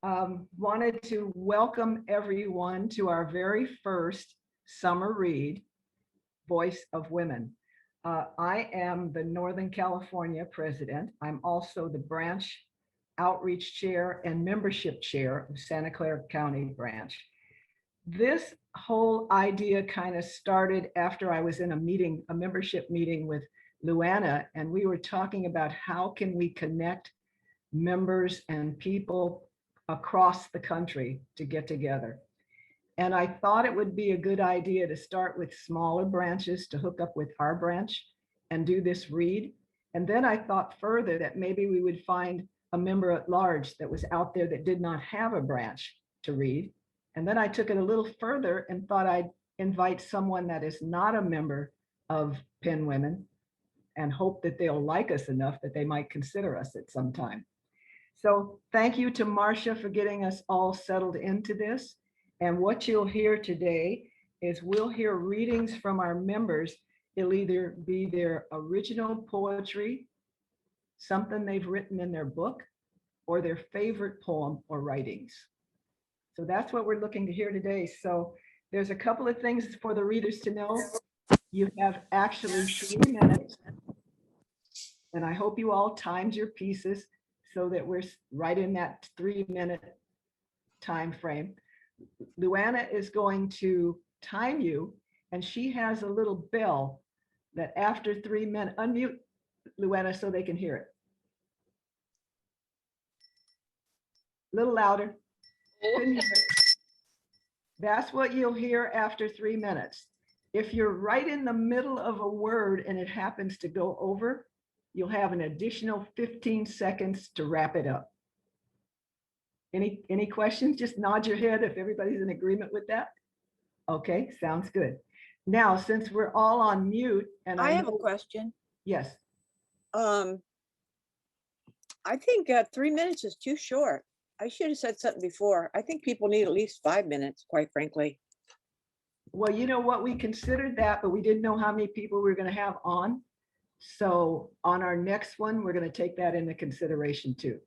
Wanted to welcome everyone to our very first summer read, Voice of Women. I am the Northern California president. I'm also the branch outreach chair and membership chair of Santa Clara County branch. This whole idea kind of started after I was in a membership meeting with Luana, and we were talking about how can we connect members and people across the country to get together. And I thought it would be a good idea to start with smaller branches to hook up with our branch and do this read. And then I thought further that maybe we would find a member at large that was out there that did not have a branch to read. And then I took it a little further and thought I'd invite someone that is not a member of Penn Women and hope that they'll like us enough that they might consider us at some time. So thank you to Marcia for getting us all settled into this. And what you'll hear today is we'll hear readings from our members. It'll either be their original poetry, something they've written in their book, or their favorite poem or writings. So that's what we're looking to hear today. So there's a couple of things for the readers to know. You have actually 3 minutes, and I hope you all timed your pieces so that we're right in that 3-minute time frame. Luana is going to time you, and she has a little bell that after 3 minutes, unmute Luana so they can hear it. A little louder. Couldn't hear it. That's what you'll hear after 3 minutes. If you're right in the middle of a word and it happens to go over, you'll have an additional 15 seconds to wrap it up. Any questions? Just nod your head if everybody's in agreement with that. Okay, sounds good. Now, since we're all on mute, and I have a question. Yes. I think 3 minutes is too short. I should have said something before. I think people need at least 5 minutes, quite frankly. Well, you know what? We considered that, but we didn't know how many people we were going to have on. So on our next one, we're going to take that into consideration too.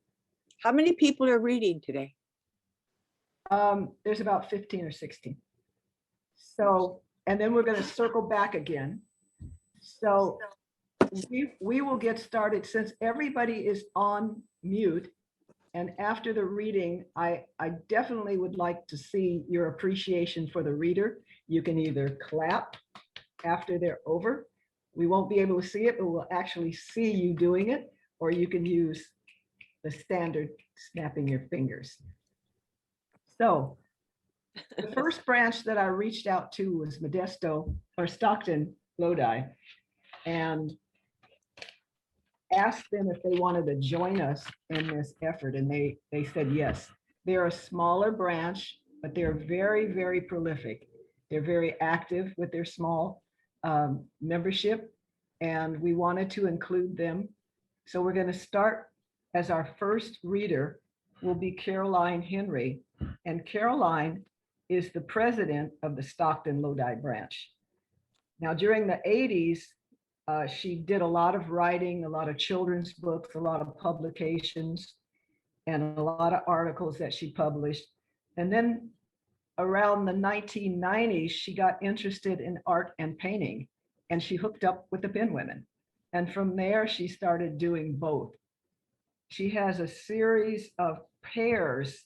How many people are reading today? There's about 15 or 16. So, and then we're going to circle back again. So we will get started since everybody is on mute. And after the reading, I definitely would like to see your appreciation for the reader. You can either clap after they're over. We won't be able to see it, but we'll actually see you doing it, or you can use the standard snapping your fingers. So the first branch that I reached out to was Modesto or Stockton Lodi, and asked them if they wanted to join us in this effort, and they said yes. They're a smaller branch, but they're very, very prolific. They're very active with their small membership, and we wanted to include them. So we're going to start as our first reader will be Caroline Henry, and Caroline is the president of the Stockton Lodi branch. Now, during the 80s, she did a lot of writing, a lot of children's books, a lot of publications, and a lot of articles that she published. And then around the 1990s, she got interested in art and painting, and she hooked up with the Penn Women. And from there, she started doing both. She has a series of pairs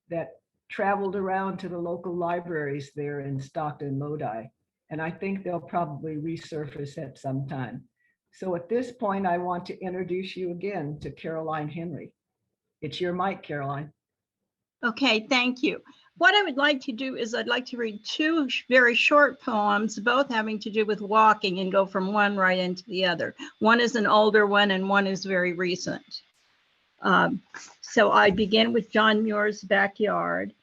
that traveled around to the local libraries there in Stockton Lodi. And I think they'll probably resurface at some time. So at this point, I want to introduce you again to Caroline Henry. It's your mic, Caroline. Okay, thank you. What I would like to do is I'd like to read 2 very short poems, both having to do with walking, and go from one right into the other. One is an older one and one is very recent. So I begin with John Muir's Backyard.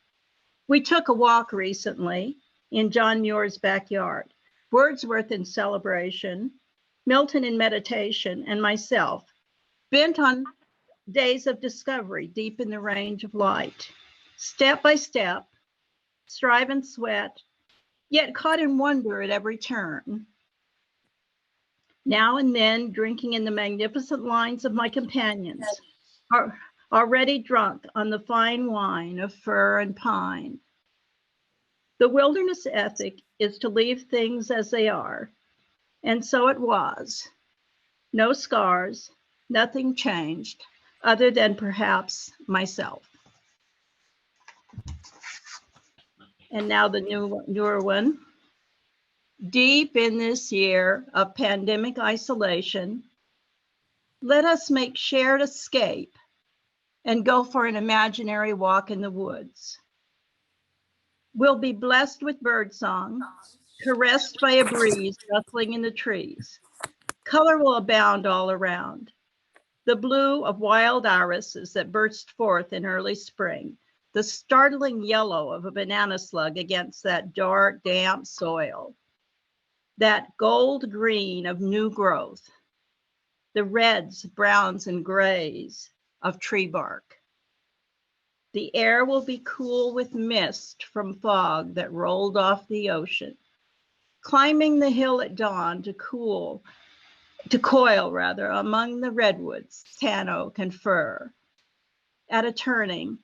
We took a walk recently in John Muir's backyard. Wordsworth in celebration, Milton in meditation, and myself, bent on days of discovery deep in the range of light. Step by step, strive and sweat, yet caught in wonder at every turn. Now and then drinking in the magnificent lines of my companions, already drunk on the fine wine of fir and pine. The wilderness ethic is to leave things as they are, and so it was. No scars, nothing changed, other than perhaps myself. And now the newer one. Deep in this year of pandemic isolation, let us make shared escape and go for an imaginary walk in the woods. We'll be blessed with birdsong, caressed by a breeze rustling in the trees. Color will abound all around. The blue of wild irises that burst forth in early spring, the startling yellow of a banana slug against that dark, damp soil, that gold green of new growth, the reds, browns, and grays of tree bark. The air will be cool with mist from fog that rolled off the ocean. Climbing the hill at dawn to coil among the redwoods, tan oak, and fir. At a turning,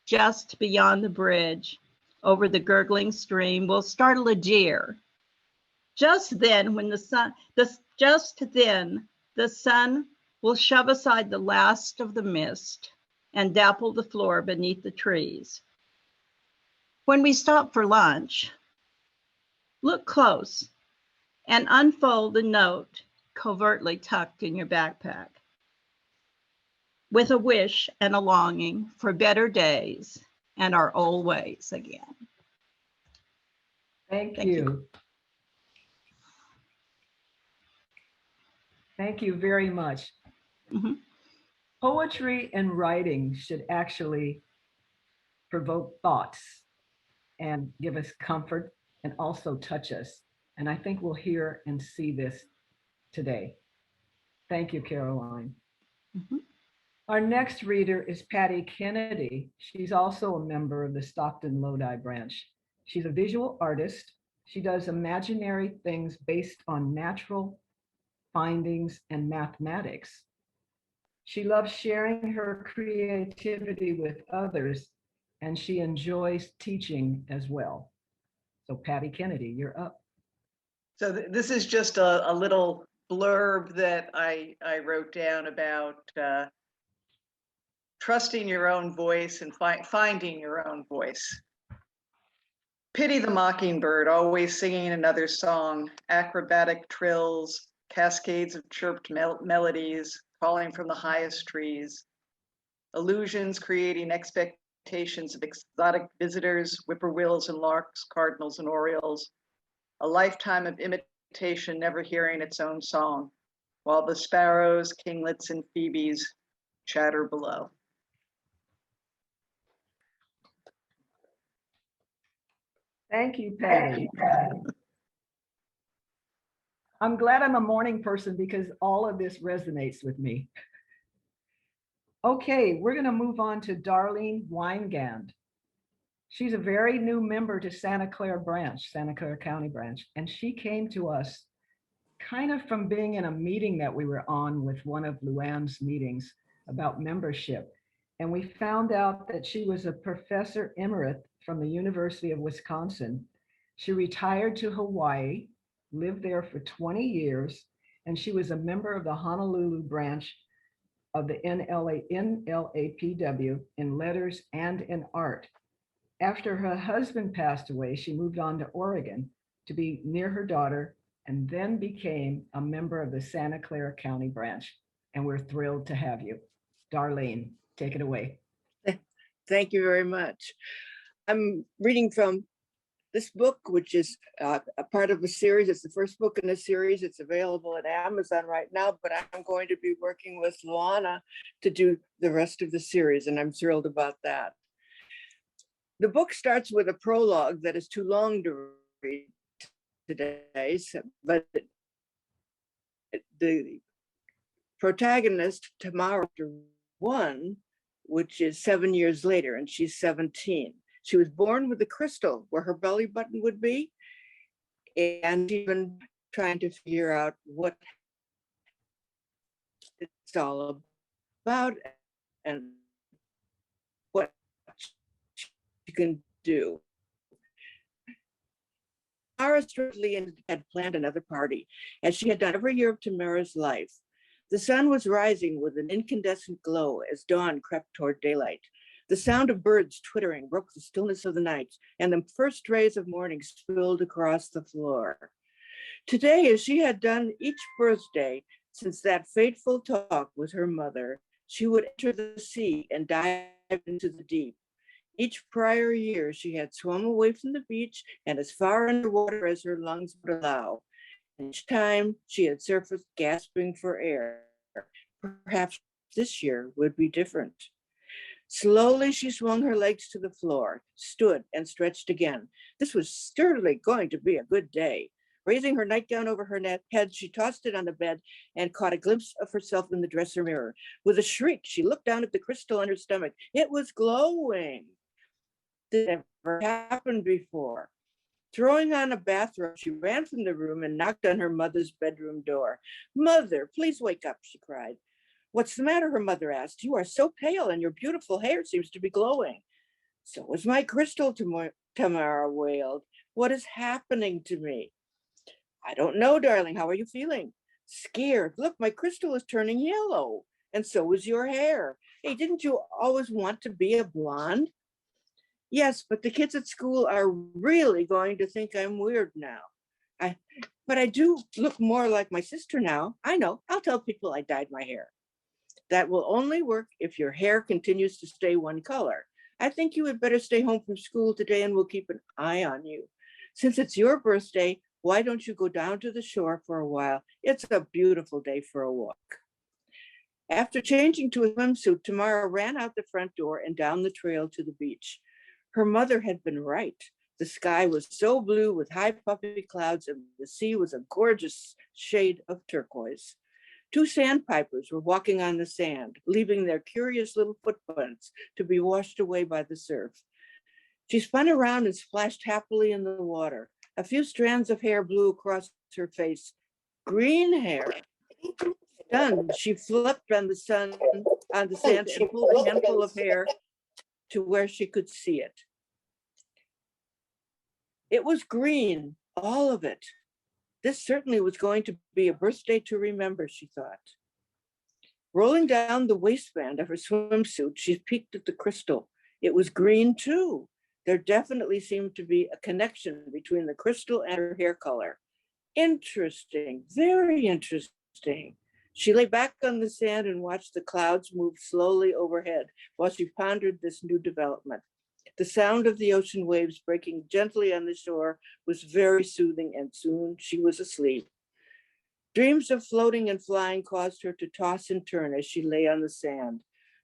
just beyond the bridge, over the gurgling stream, will startle a deer. Just then the sun will shove aside the last of the mist and dapple the floor beneath the trees. When we stop for lunch, look close and unfold the note covertly tucked in your backpack, with a wish and a longing for better days and our old ways again. Thank you. Thank you very much. Mm-hmm. Poetry and writing should actually provoke thoughts and give us comfort and also touch us. And I think we'll hear and see this today. Thank you, Caroline. Mm-hmm. Our next reader is Patty Kennedy. She's also a member of the Stockton Lodi branch. She's a visual artist. She does imaginary things based on natural findings and mathematics. She loves sharing her creativity with others, and she enjoys teaching as well. So Patty Kennedy, you're up. So this is just a little blurb that I wrote down about trusting your own voice and finding your own voice. Pity the mockingbird, always singing another song, acrobatic trills, cascades of chirped melodies, falling from the highest trees. Illusions creating expectations of exotic visitors, whippoorwills and larks, cardinals and orioles. A lifetime of imitation, never hearing its own song, while the sparrows, kinglets, and phoebes chatter below. Thank you, Patty. I'm glad I'm a morning person because all of this resonates with me. Okay, we're going to move on to Darlene Weingand. She's a very new member to Santa Clara County branch, and she came to us kind of from being in a meeting that we were on with one of Luann's meetings about membership. And we found out that she was a professor emerita from the University of Wisconsin. She retired to Hawaii, lived there for 20 years, and she was a member of the Honolulu branch of the NLAPW in letters and in art. After her husband passed away, she moved on to Oregon to be near her daughter and then became a member of the Santa Clara County branch. And we're thrilled to have you. Darlene, take it away. Thank you very much. I'm reading from this book, which is a part of a series. It's the first book in a series. It's available at Amazon right now, but I'm going to be working with Luana to do the rest of the series, and I'm thrilled about that. The book starts with a prologue that is too long to read today, but the protagonist, Tamara, 1, which is 7 years later, and she's 17. She was born with a crystal where her belly button would be, and she's been trying to figure out what it's all about. And can do. Tamara strictly had planned another party, as she had done every year of Tamara's life. The sun was rising with an incandescent glow as dawn crept toward daylight. The sound of birds twittering broke the stillness of the night, and the first rays of morning spilled across the floor. Today, as she had done each birthday since that fateful talk with her mother, she would enter the sea and dive into the deep. Each prior year, she had swum away from the beach and as far underwater as her lungs would allow. Each time she had surfaced gasping for air. Perhaps this year would be different. Slowly, she swung her legs to the floor, stood and stretched again. This was certainly going to be a good day. Raising her nightgown over her head, she tossed it on the bed and caught a glimpse of herself in the dresser mirror. With a shriek, she looked down at the crystal on her stomach. It was glowing. This never happened before. Throwing on a bathrobe, she ran from the room and knocked on her mother's bedroom door. "Mother, please wake up," she cried. "What's the matter?" her mother asked. "You are so pale and your beautiful hair seems to be glowing." "So is my crystal," Tamara wailed. "What is happening to me?" "I don't know, darling. How are you feeling?" "Scared. Look, my crystal is turning yellow. And so is your hair. Hey, didn't you always want to be a blonde?" "Yes, but the kids at school are really going to think I'm weird now. But I do look more like my sister now. I know. I'll tell people I dyed my hair." "That will only work if your hair continues to stay one color. I think you would better stay home from school today and we'll keep an eye on you. Since it's your birthday, why don't you go down to the shore for a while? It's a beautiful day for a walk." After changing to a swimsuit, Tamara ran out the front door and down the trail to the beach. Her mother had been right. The sky was so blue with high puffy clouds, and the sea was a gorgeous shade of turquoise. Two sandpipers were walking on the sand, leaving their curious little footprints to be washed away by the surf. She spun around and splashed happily in the water. A few strands of hair blew across her face. Green hair. Stunned, she flipped on the sand and pulled a handful of hair to where she could see it. It was green, all of it. This certainly was going to be a birthday to remember, she thought. Rolling down the waistband of her swimsuit, she peeked at the crystal. It was green too. There definitely seemed to be a connection between the crystal and her hair color. Interesting, very interesting. She lay back on the sand and watched the clouds move slowly overhead while she pondered this new development. The sound of the ocean waves breaking gently on the shore was very soothing, and soon she was asleep. Dreams of floating and flying caused her to toss and turn as she lay on the sand.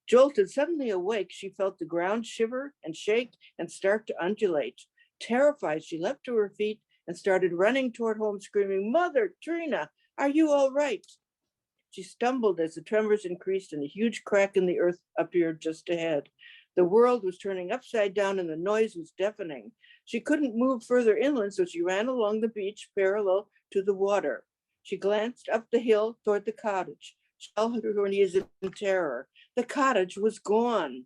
Jolted, suddenly awake, she felt the ground shiver and shake and start to undulate. Terrified, she leapt to her feet and started running toward home, screaming, "Mother, Trina, are you all right?" She stumbled as the tremors increased and a huge crack in the earth appeared just ahead. The world was turning upside down and the noise was deafening. She couldn't move further inland, so she ran along the beach parallel to the water. She glanced up the hill toward the cottage. She fell to her knees in terror. The cottage was gone.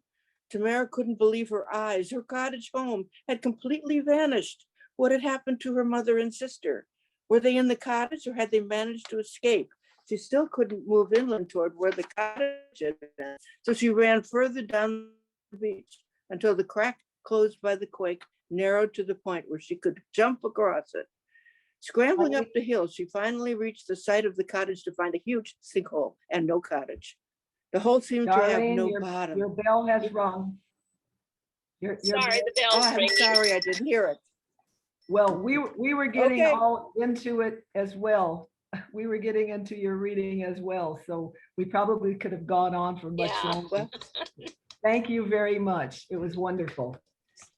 Tamara couldn't believe her eyes. Her cottage home had completely vanished. What had happened to her mother and sister? Were they in the cottage or had they managed to escape? She still couldn't move inland toward where the cottage had been, so she ran further down the beach until the crack closed by the quake narrowed to the point where she could jump across it. Scrambling up the hill, she finally reached the site of the cottage to find a huge sinkhole and no cottage. The hole seemed to have Darlene, no your bottom. bell has rung. Sorry, the Oh, bell's I'm ringing. sorry, I didn't hear it. Well, we were getting Okay. all into it as well. We were getting into your reading as well, so we probably could have gone on for much Yeah. longer. Well, Thank you very much. It was wonderful.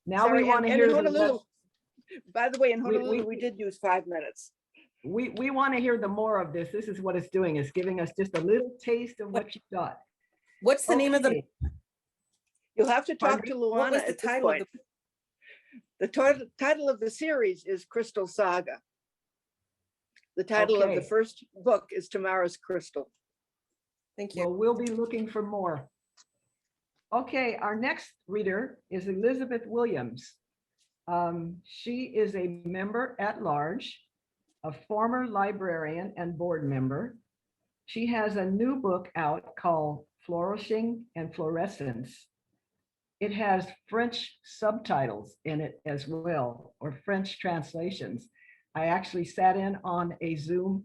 Now we sorry, want to and hear in the Honolulu, rest. by the way, in We- Honolulu, we did use 5 minutes. We want to hear the more of this. This is what it's doing. It's giving us just a little taste of what you got. What's the name of the, Okay. You'll have to talk Pardon to me? what Luana was the at this title of point. The title of the series is Crystal Saga. The title of the Okay. first book is Tamara's Crystal. thank you. Well, we'll be looking for more. Okay, our next reader is Elizabeth Williams. She is a member at large, a former librarian and board member. She has a new book out called Flourishing and Fluorescence. It has French subtitles in it as well, or French translations. I actually sat in on a Zoom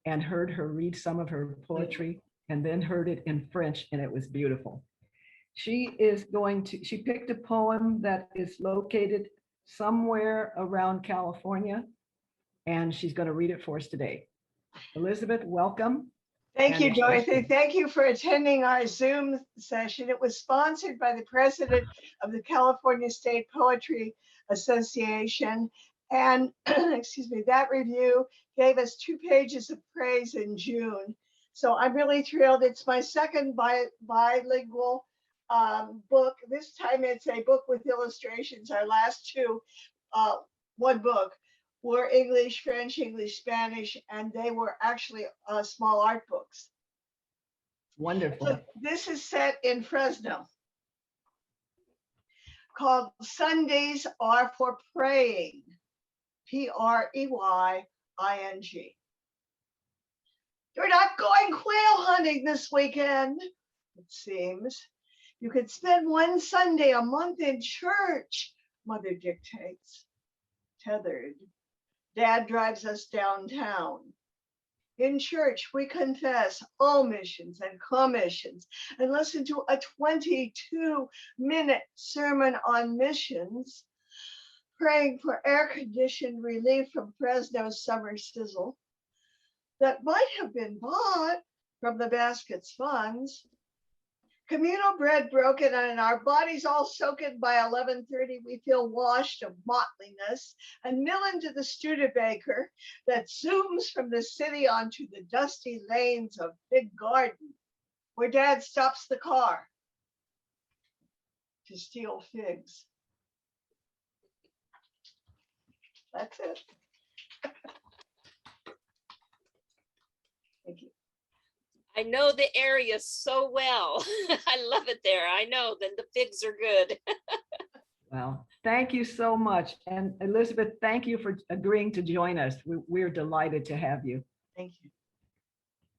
and heard her read some of her poetry and then heard it in French, and it was beautiful. She picked a poem that is located somewhere around California, and she's going to read it for us today. Elizabeth, welcome. Thank And you, it's Dorothy. yours. Thank you for attending our Zoom session. It was sponsored by the president of the California State Poetry Association. And excuse me, that review gave us 2 pages of praise in June. So I'm really thrilled. It's my second bilingual book. This time it's a book with illustrations. Our last 2, one book, were English, French, English, Spanish, and they were actually small art books. Wonderful. So this is set in Fresno, called Sundays Are for Praying, Preying. You're not going quail hunting this weekend, it seems. You could spend one Sunday a month in church, Mother dictates, tethered. Dad drives us downtown. In church, we confess omissions and commissions and listen to a 22-minute sermon on missions, praying for air-conditioned relief from Fresno's summer sizzle that might have been bought from the basket's funds. Communal bread broken and our bodies all soaking by 11:30, we feel washed of mottliness and mill into the Studebaker that zooms from the city onto the dusty lanes of Big Garden, where Dad stops the car to steal figs. That's it. Thank you. I know the area so well. I love it there. I know that the figs are good. Well, thank you so much. And Elizabeth, thank you for agreeing to join us. We're delighted to have you. Thank you.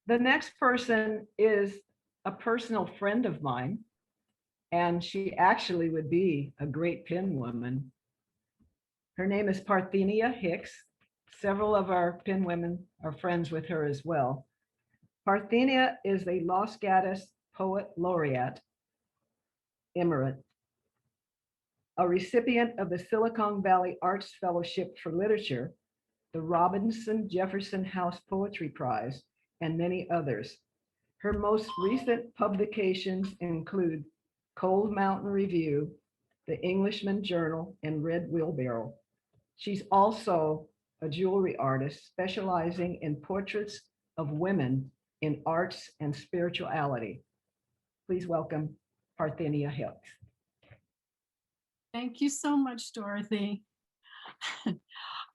The next person is a personal friend of mine, and she actually would be a great pen woman. Her name is Parthenia Hicks. Several of our pen women are friends with her as well. Parthenia is a Los Gatos Poet Laureate, emerite, a recipient of the Silicon Valley Arts Fellowship for Literature, the Robinson Jefferson House Poetry Prize, and many others. Her most recent publications include Cold Mountain Review, the Englishman Journal, and Red Wheelbarrow. She's also a jewelry artist specializing in portraits of women in arts and spirituality. Please welcome Parthenia Hicks. Thank you so much, Dorothy.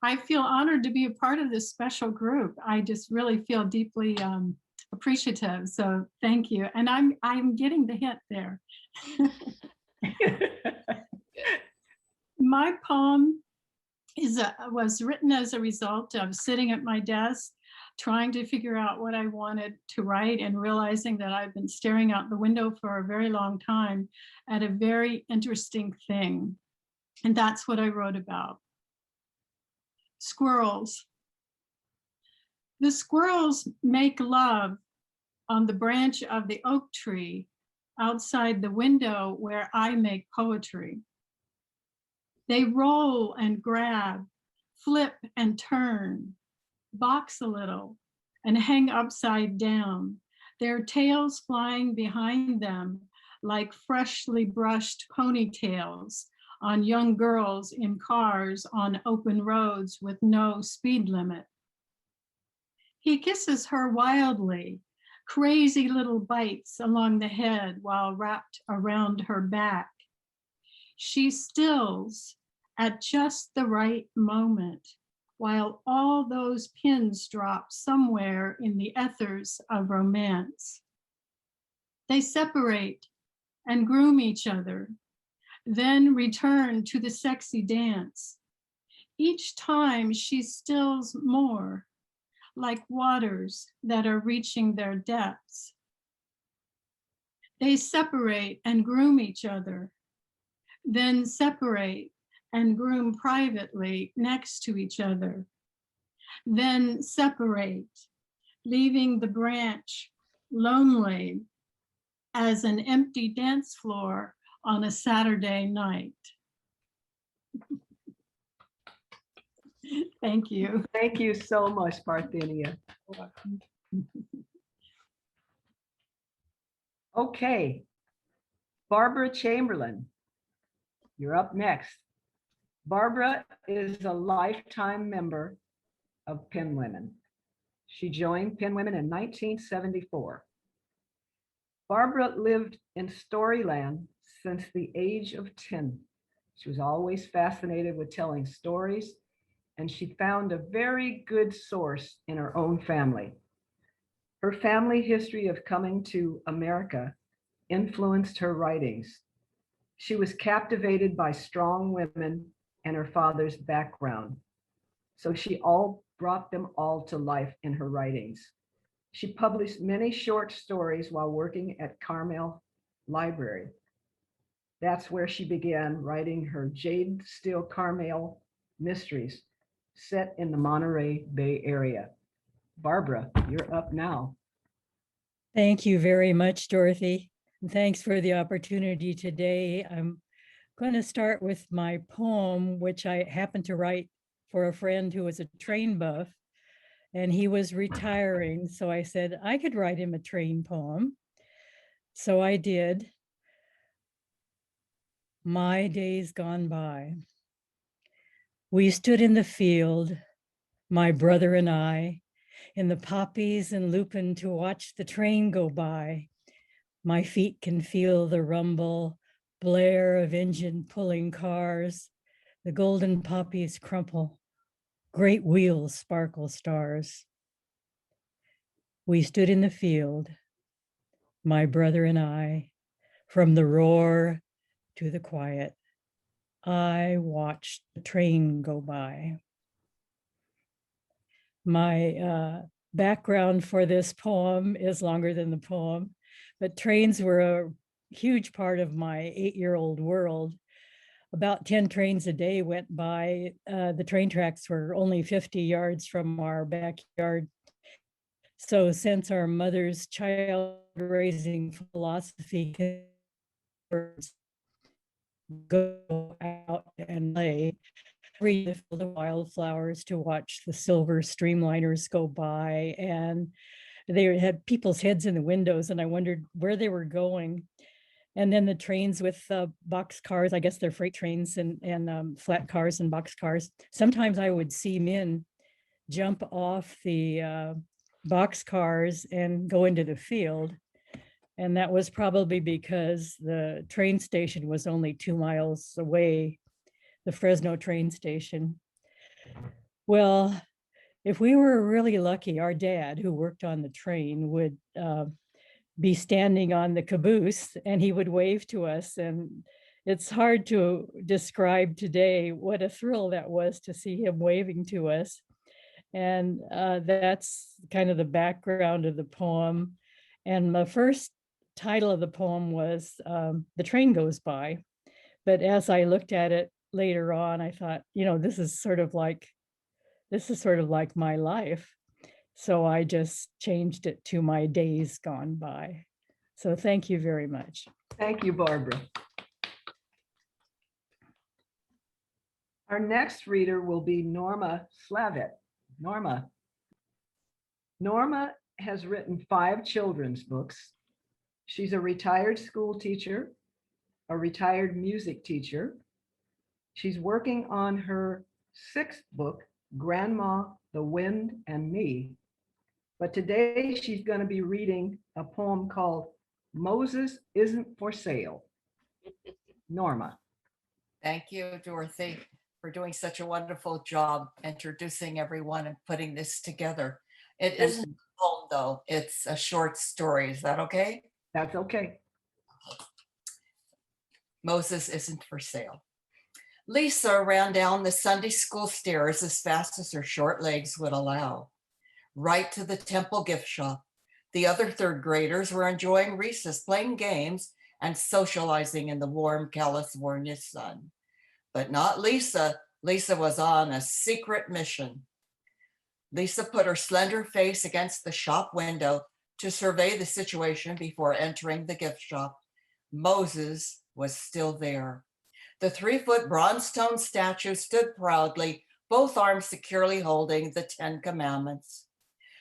I feel honored to be a part of this special group. I just really feel deeply appreciative. So thank you. And I'm getting the hint there. My poem was written as a result of sitting at my desk, trying to figure out what I wanted to write and realizing that I've been staring out the window for a very long time at a very interesting thing. And that's what I wrote about. Squirrels. The squirrels make love on the branch of the oak tree outside the window where I make poetry. They roll and grab, flip and turn, box a little, and hang upside down, their tails flying behind them like freshly brushed ponytails on young girls in cars on open roads with no speed limit. He kisses her wildly, crazy little bites along the head while wrapped around her back. She stills at just the right moment, while all those pins drop somewhere in the ethers of romance. They separate and groom each other, then return to the sexy dance. Each time she stills more, like waters that are reaching their depths. They separate and groom each other, then separate and groom privately next to each other, then separate, leaving the branch lonely as an empty dance floor on a Saturday night. Thank you. Thank you so much, Parthenia. Okay, Barbara Chamberlain, you're up next. Barbara is a lifetime member of Penn Women. She joined Penn Women in 1974. Barbara lived in Storyland since the age of 10. She was always fascinated with telling stories, and she found a very good source in her own family. Her family history of coming to America influenced her writings. She was captivated by strong women and her father's background. So she brought them all to life in her writings. She published many short stories while working at Carmel Library. That's where she began writing her Jade Still Carmel mysteries set in the Monterey Bay Area. Barbara, you're up now. Thank you very much, Dorothy. And thanks for the opportunity today. I'm going to start with my poem, which I happened to write for a friend who was a train buff, and he was retiring. So I said I could write him a train poem. So I did. My Days Gone By. We stood in the field, my brother and I, in the poppies and lupin to watch the train go by. My feet can feel the rumble, blare of engine pulling cars. The golden poppies crumple, great wheels sparkle stars. We stood in the field, my brother and I, from the roar to the quiet. I watched the train go by. My background for this poem is longer than the poem, but trains were a huge part of my 8-year-old world. About 10 trains a day went by. The train tracks were only 50 yards from our backyard. So since our mother's child raising philosophy, go out and play, read the field of wildflowers to watch the silver streamliners go by, and they had people's heads in the windows, and I wondered where they were going. And then the trains with box cars, I guess they're freight trains and flat cars and box cars. Sometimes I would see men jump off the box cars and go into the field. And that was probably because the train station was only 2 miles away, the Fresno train station. Well, if we were really lucky, our dad, who worked on the train, would be standing on the caboose and he would wave to us. And it's hard to describe today what a thrill that was to see him waving to us. And that's kind of the background of the poem. And the first title of the poem was The Train Goes By. But as I looked at it later on, I thought, you know, this is sort of like my life. So I just changed it to My Days Gone By. So thank you very much. Thank you, Barbara. Our next reader will be Norma Slavitt. Norma has written 5 children's books. She's a retired school teacher, a retired music teacher. She's working on her 6th book, Grandma, the Wind, and Me. But today she's going to be reading a poem called Moses Isn't for Sale. Norma. Thank you, Dorothy, for doing such a wonderful job introducing everyone and putting this together. It isn't a poem, though. It's a short story. Is that okay? That's okay. Moses isn't for sale. Lisa ran down the Sunday school stairs as fast as her short legs would allow, right to the temple gift shop. The other third graders were enjoying recess, playing games and socializing in the warm California sun. But not Lisa. Lisa was on a secret mission. Lisa put her slender face against the shop window to survey the situation before entering the gift shop. Moses was still there. The 3-foot bronze-stone statue stood proudly, both arms securely holding the 10 Commandments.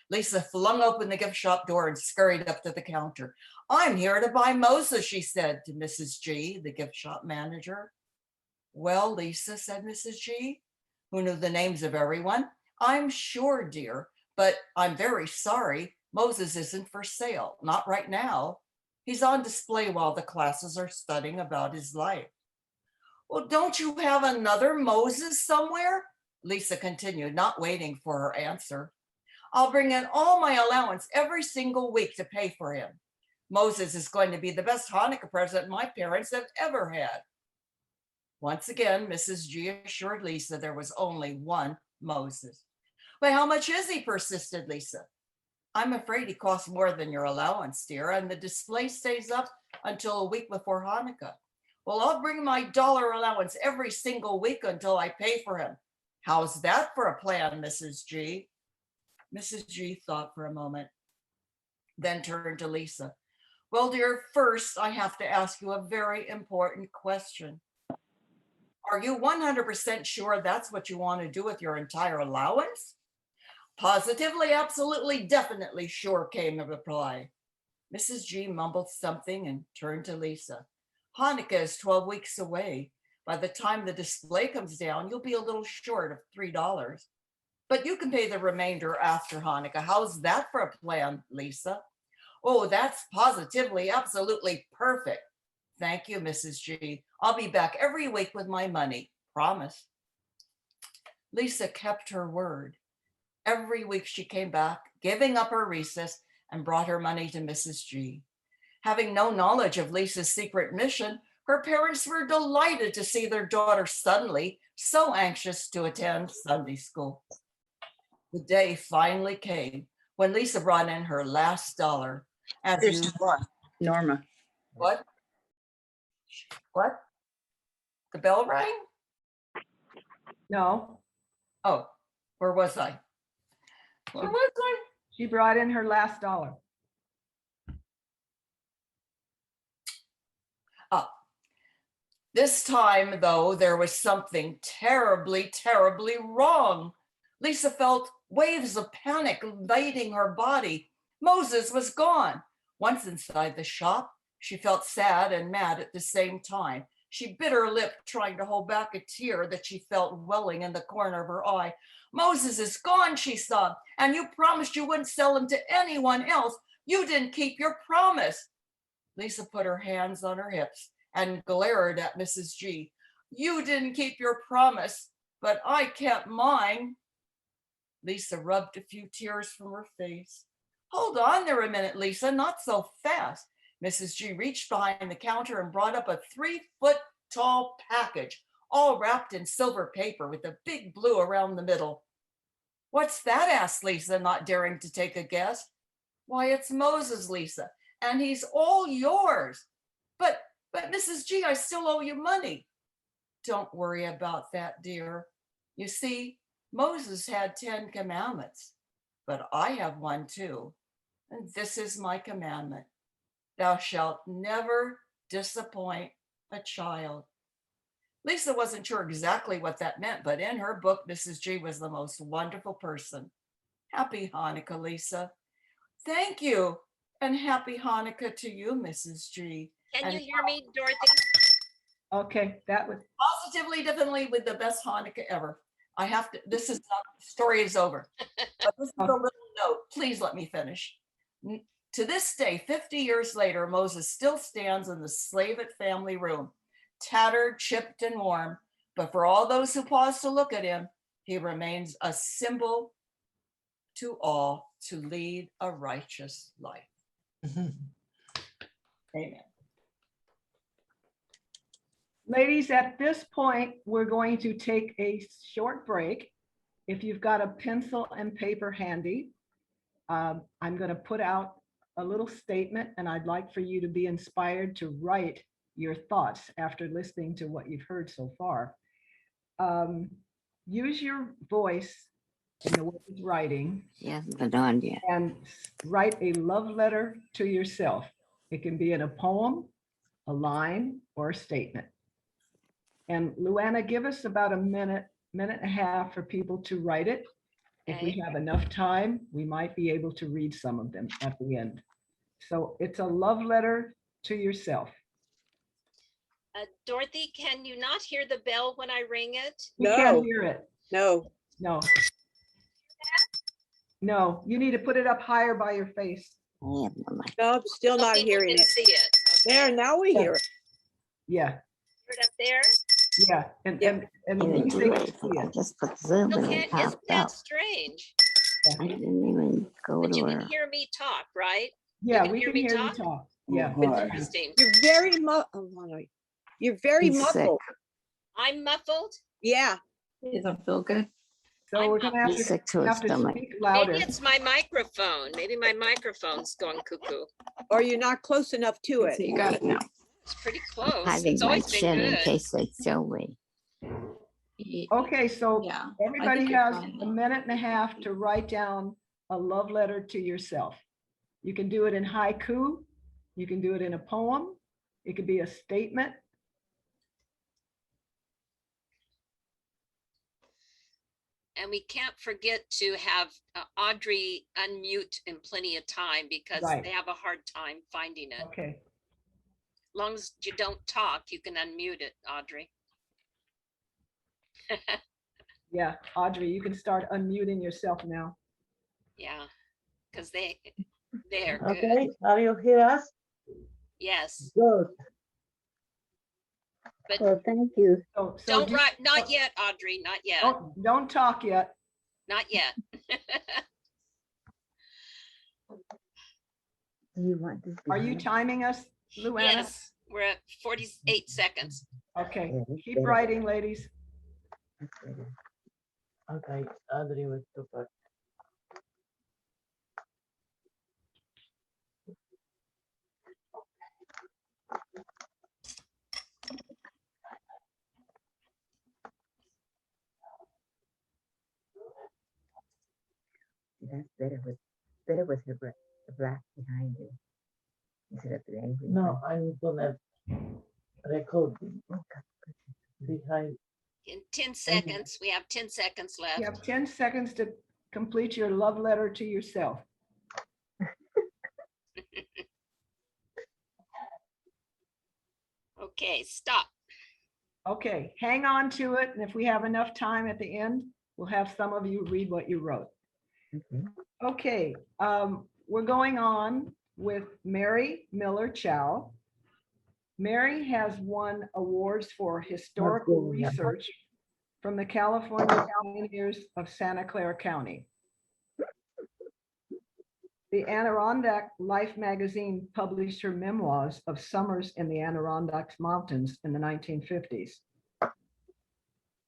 Lisa flung open the gift shop door and scurried up to the counter. "I'm here to buy Moses," she said to Mrs. G, the gift shop manager. "Well, Lisa," said Mrs. G, who knew the names of everyone, "I'm sure, dear, but I'm very sorry. Moses isn't for sale, not right now. He's on display while the classes are studying about his life." "Well, don't you have another Moses somewhere?" Lisa continued, not waiting for her answer. "I'll bring in all my allowance every single week to pay for him. Moses is going to be the best Hanukkah present my parents have ever had." Once again, Mrs. G assured Lisa there was only one Moses. "But how much is he?" persisted Lisa. "I'm afraid he costs more than your allowance, dear, and the display stays up until a week before Hanukkah." "Well, I'll bring my dollar allowance every single week until I pay for him. How's that for a plan, Mrs. G?" Mrs. G thought for a moment, then turned to Lisa. "Well, dear, first I have to ask you a very important question. Are you 100% sure that's what you want to do with your entire allowance?" "Positively, absolutely, definitely sure," came the reply. Mrs. G mumbled something and turned to Lisa. "Hanukkah is 12 weeks away. By the time the display comes down, you'll be a little short of $3. But you can pay the remainder after Hanukkah. How's that for a plan, Lisa?" "Oh, that's positively, absolutely perfect. Thank you, Mrs. G. I'll be back every week with my money. Promise." Lisa kept her word. Every week she came back, giving up her recess, and brought her money to Mrs. G. Having no knowledge of Lisa's secret mission, her parents were delighted to see their daughter suddenly so anxious to attend Sunday school. The day finally came when Lisa brought in her last dollar. As There's usual. Norma. What? What? The bell rang? No, Oh, where was I? Where was I? she brought in her last dollar. This time, though, there was something terribly, terribly wrong. Lisa felt waves of panic invading her body. Moses was gone. Once inside the shop, she felt sad and mad at the same time. She bit her lip, trying to hold back a tear that she felt welling in the corner of her eye. "Moses is gone," she sobbed, "and you promised you wouldn't sell him to anyone else. You didn't keep your promise." Lisa put her hands on her hips and glared at Mrs. G. "You didn't keep your promise, but I kept mine." Lisa rubbed a few tears from her face. "Hold on there a minute, Lisa, not so fast." Mrs. G reached behind the counter and brought up a 3-foot tall package, all wrapped in silver paper with a big blue around the middle. "What's that?" asked Lisa, not daring to take a guess. "Why, it's Moses, Lisa, and he's all yours." But Mrs. G, I still owe you money." "Don't worry about that, dear. You see, Moses had 10 commandments, but I have one too. And this is my commandment. Thou shalt never disappoint a child." Lisa wasn't sure exactly what that meant, but in her book, Mrs. G was the most wonderful person. Happy Hanukkah, Lisa. "Thank you. And happy Hanukkah to you, Mrs. G. Can you And hear me, Dorothy? Okay, that was, positively, definitely with the best Hanukkah ever. I have to, this is not, the story is over. But this is a little note. Please let me finish. To this day, 50 years later, Moses still stands in the Slavit family room, tattered, chipped, and warm. But for all those who pause to look at him, he remains a symbol to all to lead a righteous life. Amen. Ladies, at this point, we're going to take a short break. If you've got a pencil and paper handy, I'm going to put out a little statement, and I'd like for you to be inspired to write your thoughts after listening to what you've heard so far. Use your voice in the way of writing. Yes, but on yet. And write a love letter to yourself. It can be in a poem, a line, or a statement. And Luana, give us about a minute and a half for people to write it. If we have enough time, we might be able to read some of them at the end. So it's a love letter to yourself. Dorothy, can you not hear the bell when I ring it? We can't hear it. No. No. No, you need to put it up higher by your face. I have no mic. No, I'm still Don't not think we hearing can it. See it. There, now we hear it. Yeah, Hear it up there? yeah. And Even you too think late. see I it. just put Zoom and Okay, it isn't popped that up. strange? I didn't even go But to you can her. hear me talk, right? Yeah, can we hear can me hear you talk? talk. Yeah. Oh, it's God. fine. Interesting. You're very You're very He's sick. muffled. I'm muffled. Yeah. Doesn't feel good. So I'm we're gonna have He's to sick to his stomach. speak louder. Maybe it's my microphone. Maybe my microphone's going cuckoo. Or you're not close enough to So it. you got it now. It's pretty close. Hiding It's my always been chin in good. case they show me. Okay, so Yeah. everybody you're has fine a now. minute and a half to write down a love letter to yourself. You can do it in haiku. You can do it in a poem. It could be a statement. And we can't forget to have Audrey unmute in plenty of time because Right. they have a hard time finding it. Okay. As long as you don't talk, you can unmute it, Audrey. Yeah, Audrey, you can start unmuting yourself now. Yeah, because they're good. Okay, are you hear us? Yes, Good. but Well, thank you. So don't write, not yet, Audrey, not yet, don't talk yet. not yet. Do you want this? Are you behind? timing us, Luana? Yes, we're at 48 seconds. Okay, Yeah, that's keep better. writing, ladies. That's better. Okay, Audrey was super. That's better with the black behind you instead of the angry. No, I'm gonna record behind. In 10 seconds, we have 10 seconds You left. have 10 seconds to complete your love letter to yourself. Okay, stop. Okay, hang on to it. And if we have enough time at the end, we'll have some of you read what you wrote. Okay. Okay, we're going on with Mary Miller Chow. Mary has won awards for historical research from the California Pioneers of Santa Clara County. The Adirondack Life magazine published her memoirs of summers in the Adirondack Mountains in the 1950s.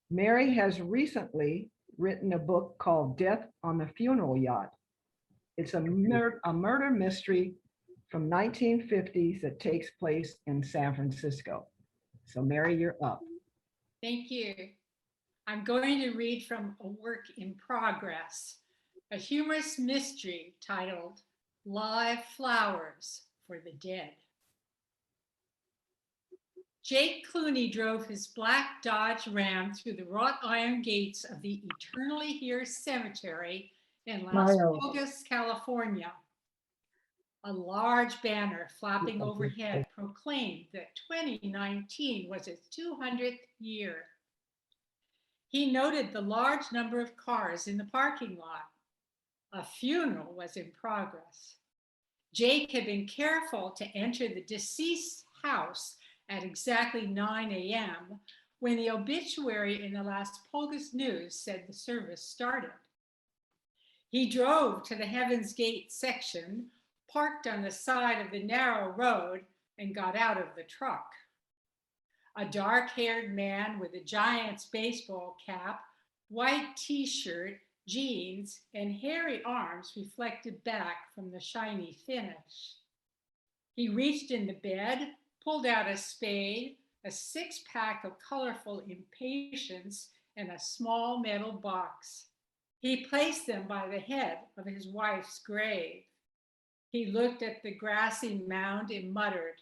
Mary has recently written a book called Death on the Funeral Yacht. It's a murder mystery from 1950s that takes place in San Francisco. So Mary, you're up. Thank you. I'm going to read from a work in progress, a humorous mystery titled Live Flowers for the Dead. Jake Clooney drove his black Dodge Ram through the wrought iron gates of the Eternally Here Cemetery in Las Vegas, California. A large banner flapping overhead proclaimed that 2019 was its 200th year. He noted the large number of cars in the parking lot. A funeral was in progress. Jake had been careful to enter the deceased's house at exactly 9 a.m. when the obituary in the Las Vegas News said the service started. He drove to the Heaven's Gate section, parked on the side of the narrow road, and got out of the truck. A dark-haired man with a Giants baseball cap, white t-shirt, jeans, and hairy arms reflected back from the shiny finish. He reached in the bed, pulled out a spade, a six-pack of colorful impatiens, and a small metal box. He placed them by the head of his wife's grave. He looked at the grassy mound and muttered,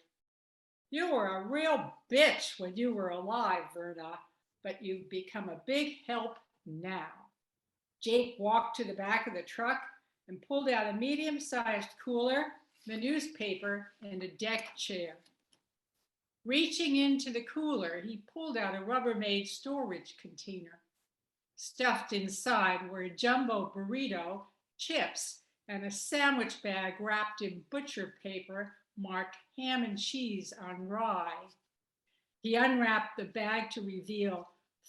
"You were a real bitch when you were alive, Verna, but you've become a big help now." Jake walked to the back of the truck and pulled out a medium-sized cooler, the newspaper, and a deck chair. Reaching into the cooler, he pulled out a Rubbermaid storage container. Stuffed inside were a jumbo burrito, chips, and a sandwich bag wrapped in butcher paper marked ham and cheese on rye. He unwrapped the bag to reveal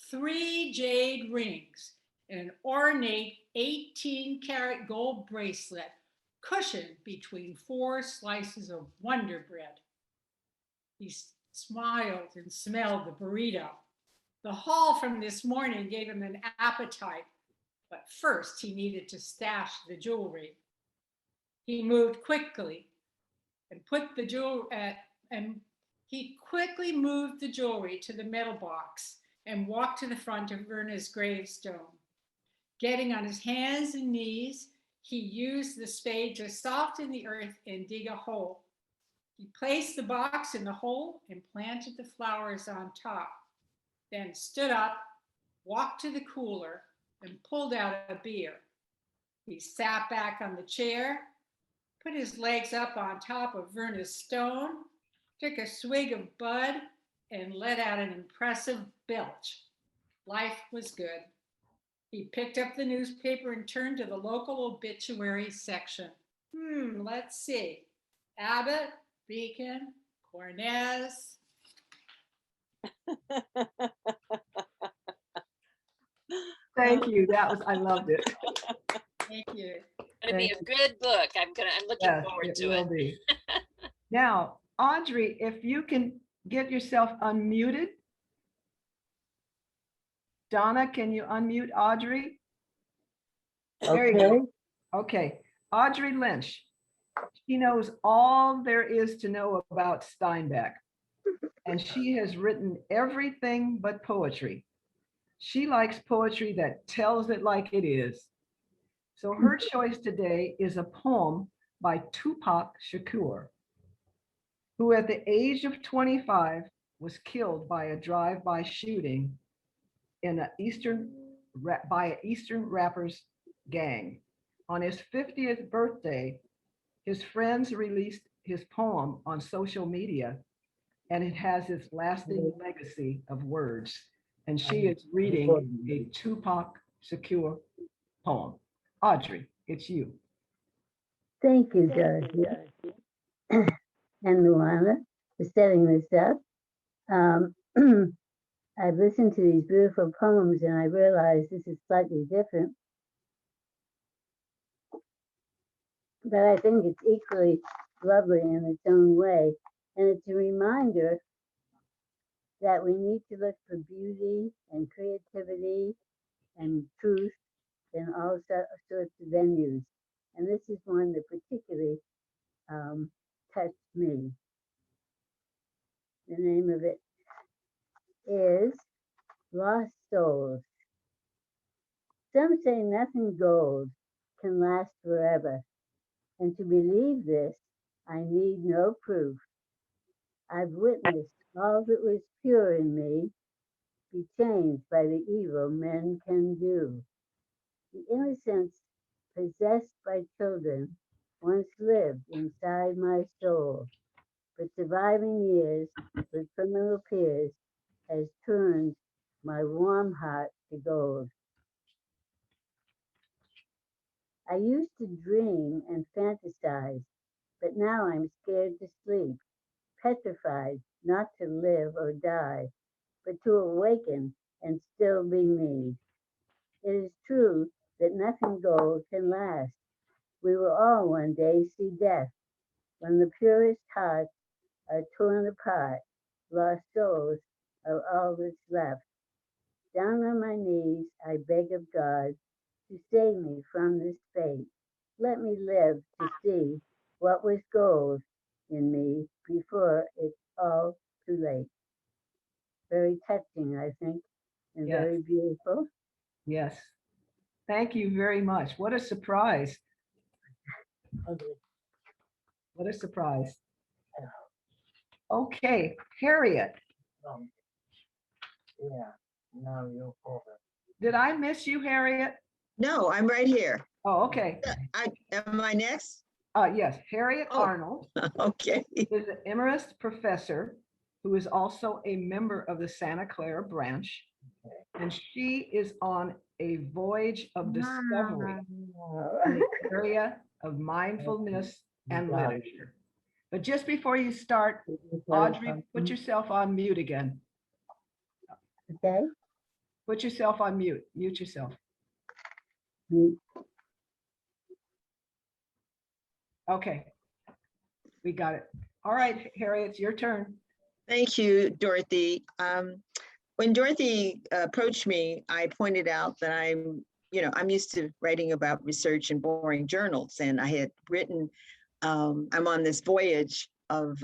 3 jade rings and an ornate 18-karat gold bracelet cushioned between 4 slices of Wonder Bread. He smiled and smelled the burrito. The haul from this morning gave him an appetite, but first he needed to stash the jewelry. He moved quickly and put the quickly moved the jewelry to the metal box and walked to the front of Verna's gravestone. Getting on his hands and knees, he used the spade to soften the earth and dig a hole. He placed the box in the hole and planted the flowers on top, then stood up, walked to the cooler, and pulled out a beer. He sat back on the chair, put his legs up on top of Verna's stone, took a swig of bud, and let out an impressive belch. Life was good. He picked up the newspaper and turned to the local obituary section. Let's see. Abbott, Beacon, Cornez. Thank you. I loved it. Thank you. It's gonna be a good book. I'm looking Yes, forward it to will it. be. Now, Audrey, if you can get yourself unmuted. Donna, can you unmute Audrey? There you go. Okay, Audrey Lynch. She knows all there is to know about Steinbeck, and she has written everything but poetry. She likes poetry that tells it like it is. So her choice today is a poem by Tupac Shakur, who at the age of 25 was killed by a drive-by shooting by an Eastern rappers gang. On his 50th birthday, his friends released his poem on social media, and it has its lasting legacy of words. And she is reading a Tupac Shakur poem. Audrey, it's you. Thank you, Dorothy and Luana, for setting this up. I've listened to these beautiful poems and I realize this is slightly different, but I think it's equally lovely in its own way. And it's a reminder that we need to look for beauty and creativity and truth in all sorts of venues. And this is one that particularly touched me. The name of it is Lost Souls. Some say nothing gold can last forever, and to believe this, I need no proof. I've witnessed all that was pure in me be changed by the evil men can do. The innocence possessed by children once lived inside my soul, but surviving years with criminal peers has turned my warm heart to gold. I used to dream and fantasize, but now I'm scared to sleep, petrified not to live or die, but to awaken and still be me. It is true that nothing gold can last. We will all one day see death when the purest hearts are torn apart, lost souls of all that's left. Down on my knees, I beg of God to save me from this fate. Let me live to see what was gold in me before it's all too late. Very touching, I think, and Yes. very beautiful. Yes. Thank you very much. What a surprise. Okay. What a surprise. Okay, Harriet, Yeah, now you're over. did I miss you, Harriet? No, I'm right here. Oh, okay. Am I next? Yes, Harriet Oh. Arnold Okay. is an emerita professor who is also a member of the Santa Clara branch. And she is on a voyage of discovery in the area of mindfulness and literature. But just before you start, Audrey, put yourself on mute again. Okay. Put yourself on mute. Mute yourself. Okay. We got it. All right, Harriet, it's your turn. Thank you, Dorothy. When Dorothy approached me, I pointed out that I'm used to writing about research in boring journals, and I had written, I'm on this voyage of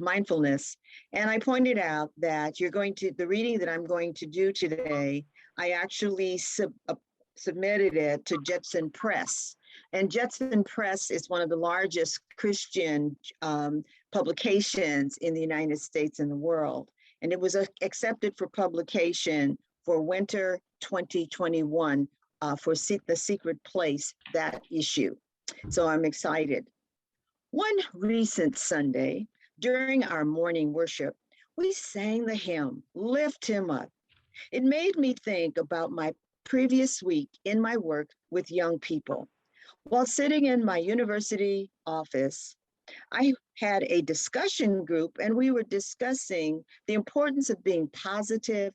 mindfulness. And I pointed out that the reading that I'm going to do today, I actually submitted it to Jetson Press. And Jetson Press is one of the largest Christian publications in the United States and the world. And it was accepted for publication for winter 2021 for The Secret Place, that issue. So I'm excited. One recent Sunday, during our morning worship, we sang the hymn, Lift Him Up. It made me think about my previous week in my work with young people. While sitting in my university office, I had a discussion group and we were discussing the importance of being positive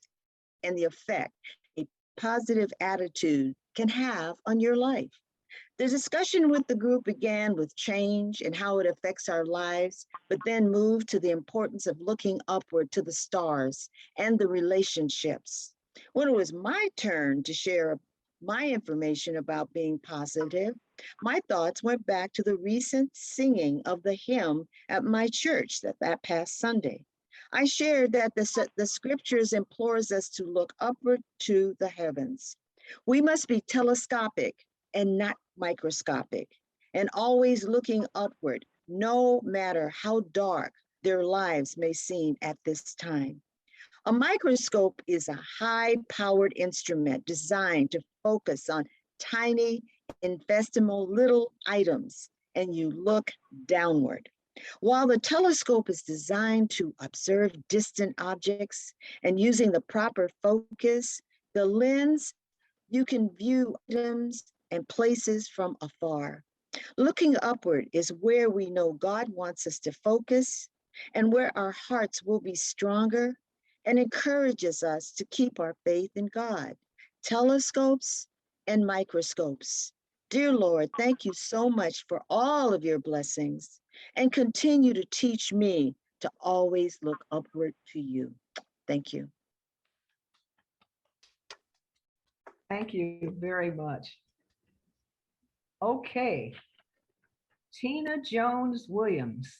and the effect a positive attitude can have on your life. The discussion with the group began with change and how it affects our lives, but then moved to the importance of looking upward to the stars and the relationships. When it was my turn to share my information about being positive, my thoughts went back to the recent singing of the hymn at my church that past Sunday. I shared that the scriptures implores us to look upward to the heavens. We must be telescopic and not microscopic, and always looking upward, no matter how dark their lives may seem at this time. A microscope is a high-powered instrument designed to focus on tiny, infinitesimal little items, and you look downward. While the telescope is designed to observe distant objects and using the proper focus, the lens, you can view items and places from afar. Looking upward is where we know God wants us to focus and where our hearts will be stronger and encourages us to keep our faith in God. Telescopes and microscopes. Dear Lord, thank you so much for all of your blessings and continue to teach me to always look upward to you. Thank you. Thank you very much. Okay. Tina Jones Williams.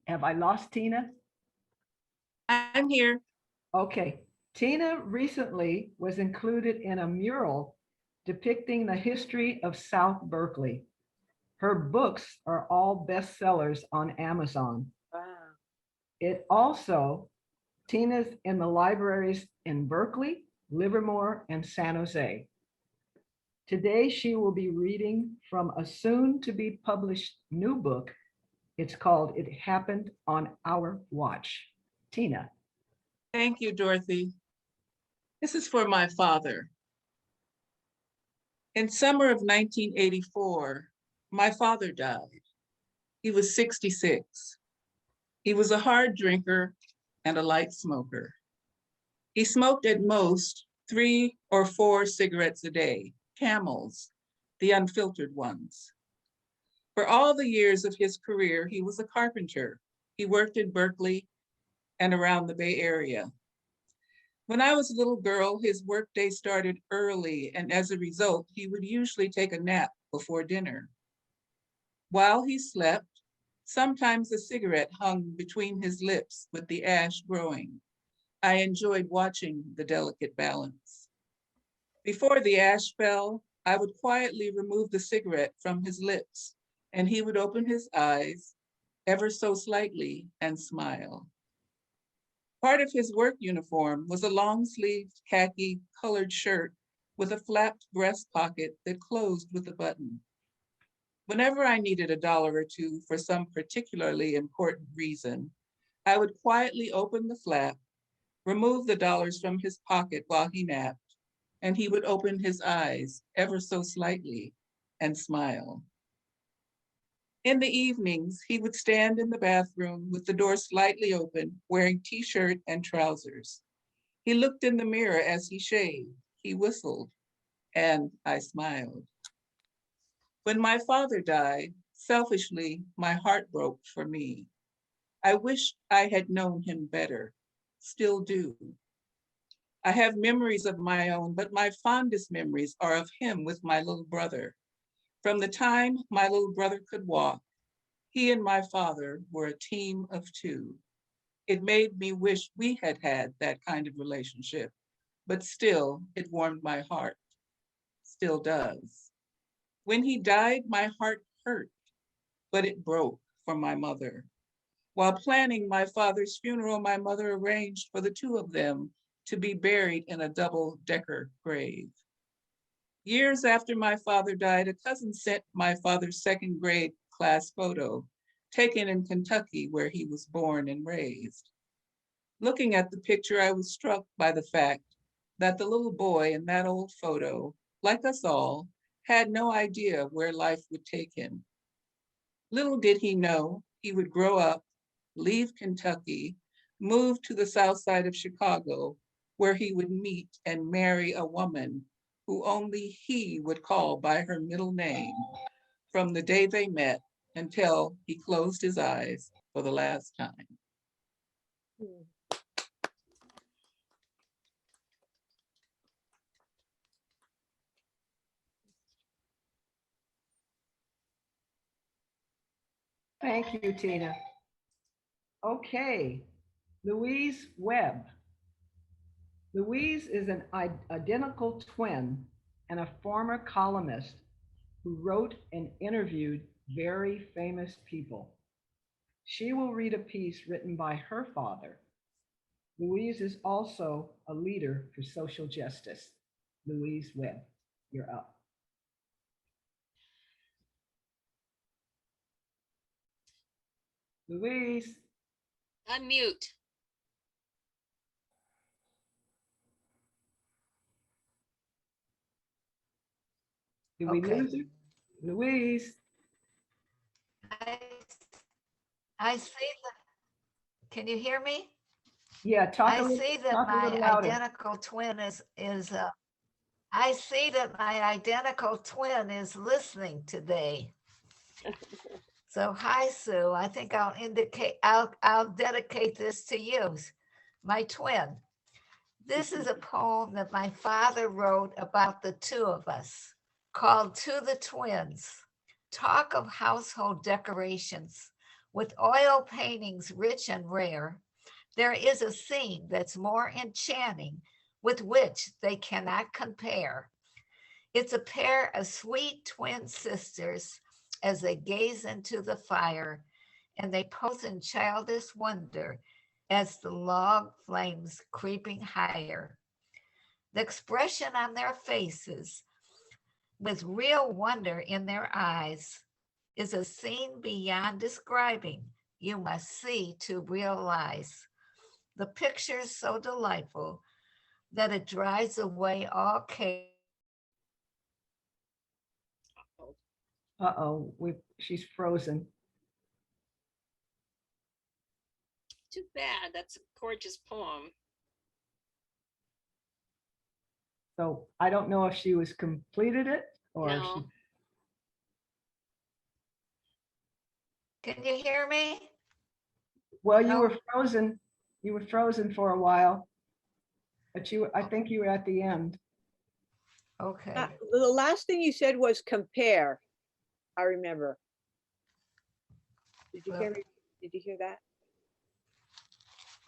Have I lost Tina? I'm here. Okay. Tina recently was included in a mural depicting the history of South Berkeley. Her books are all bestsellers on Amazon. Wow. Tina's in the libraries in Berkeley, Livermore, and San Jose. Today, she will be reading from a soon-to-be published new book. It's called It Happened on Our Watch. Tina. Thank you, Dorothy. This is for my father. In summer of 1984, my father died. He was 66. He was a hard drinker and a light smoker. He smoked at most 3 or 4 cigarettes a day, Camels, the unfiltered ones. For all the years of his career, he was a carpenter. He worked in Berkeley and around the Bay Area. When I was a little girl, his workday started early, and as a result, he would usually take a nap before dinner. While he slept, sometimes a cigarette hung between his lips with the ash growing. I enjoyed watching the delicate balance. Before the ash fell, I would quietly remove the cigarette from his lips, and he would open his eyes ever so slightly and smile. Part of his work uniform was a long-sleeved khaki colored shirt with a flapped breast pocket that closed with a button. Whenever I needed $1 or two for some particularly important reason, I would quietly open the flap, remove the dollars from his pocket while he napped, and he would open his eyes ever so slightly and smile. In the evenings, he would stand in the bathroom with the door slightly open, wearing t-shirt and trousers. He looked in the mirror as he shaved, he whistled, and I smiled. When my father died, selfishly, my heart broke for me. I wish I had known him better, still do. I have memories of my own, but my fondest memories are of him with my little brother. From the time my little brother could walk, he and my father were a team of two. It made me wish we had had that kind of relationship, but still, it warmed my heart, still does. When he died, my heart hurt, but it broke for my mother. While planning my father's funeral, my mother arranged for the two of them to be buried in a double-decker grave. Years after my father died, a cousin sent my father's second grade class photo, taken in Kentucky, where he was born and raised. Looking at the picture, I was struck by the fact that the little boy in that old photo, like us all, had no idea where life would take him. Little did he know he would grow up, leave Kentucky, move to the south side of Chicago, where he would meet and marry a woman who only he would call by her middle name from the day they met until he closed his eyes for the last time. Thank you, Tina. Okay, Louise Webb. Louise is an identical twin and a former columnist who wrote and interviewed very famous people. She will read a piece written by her father. Louise is also a leader for social justice. Louise Webb, you're up. Louise. Unmute. Did we Okay. lose her? Louise. I see that. Can you hear me? Yeah, talk a I little, see that talk a my little louder. identical twin is I see that my identical twin is listening today. So hi, Sue. I think I'll dedicate this to you, my twin. This is a poem that my father wrote about the two of us, called To the Twins. Talk of household decorations. With oil paintings rich and rare, there is a scene that's more enchanting with which they cannot compare. It's a pair of sweet twin sisters as they gaze into the fire, and they pose in childish wonder as the log flames creeping higher. The expression on their faces, with real wonder in their eyes, is a scene beyond describing. You must see to realize. The picture is so delightful that it drives away all care. Uh-oh, she's frozen. Too bad. That's a gorgeous poem. So I don't know if she was completed it or if No. she. Can you hear me? Well, you No? were frozen. You were frozen for a while. But I think you were at the end. Okay. The last thing you said was compare. I remember. Did you hear me? Did you hear that?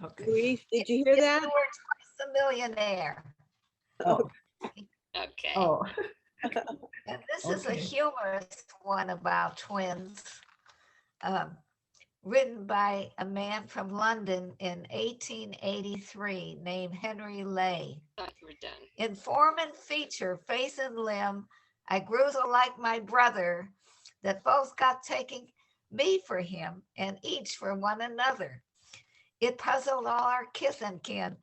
Okay. Louise, did you hear If that? you were twice a millionaire. Oh, Okay. oh, And this is a Okay. humorous one about twins, written by a man from London in 1883 named Henry Lay. Thought you were done. In form and feature, face and limb, I grew so like my brother that both got taking me for him and each for one another. It puzzled all our kith and kin.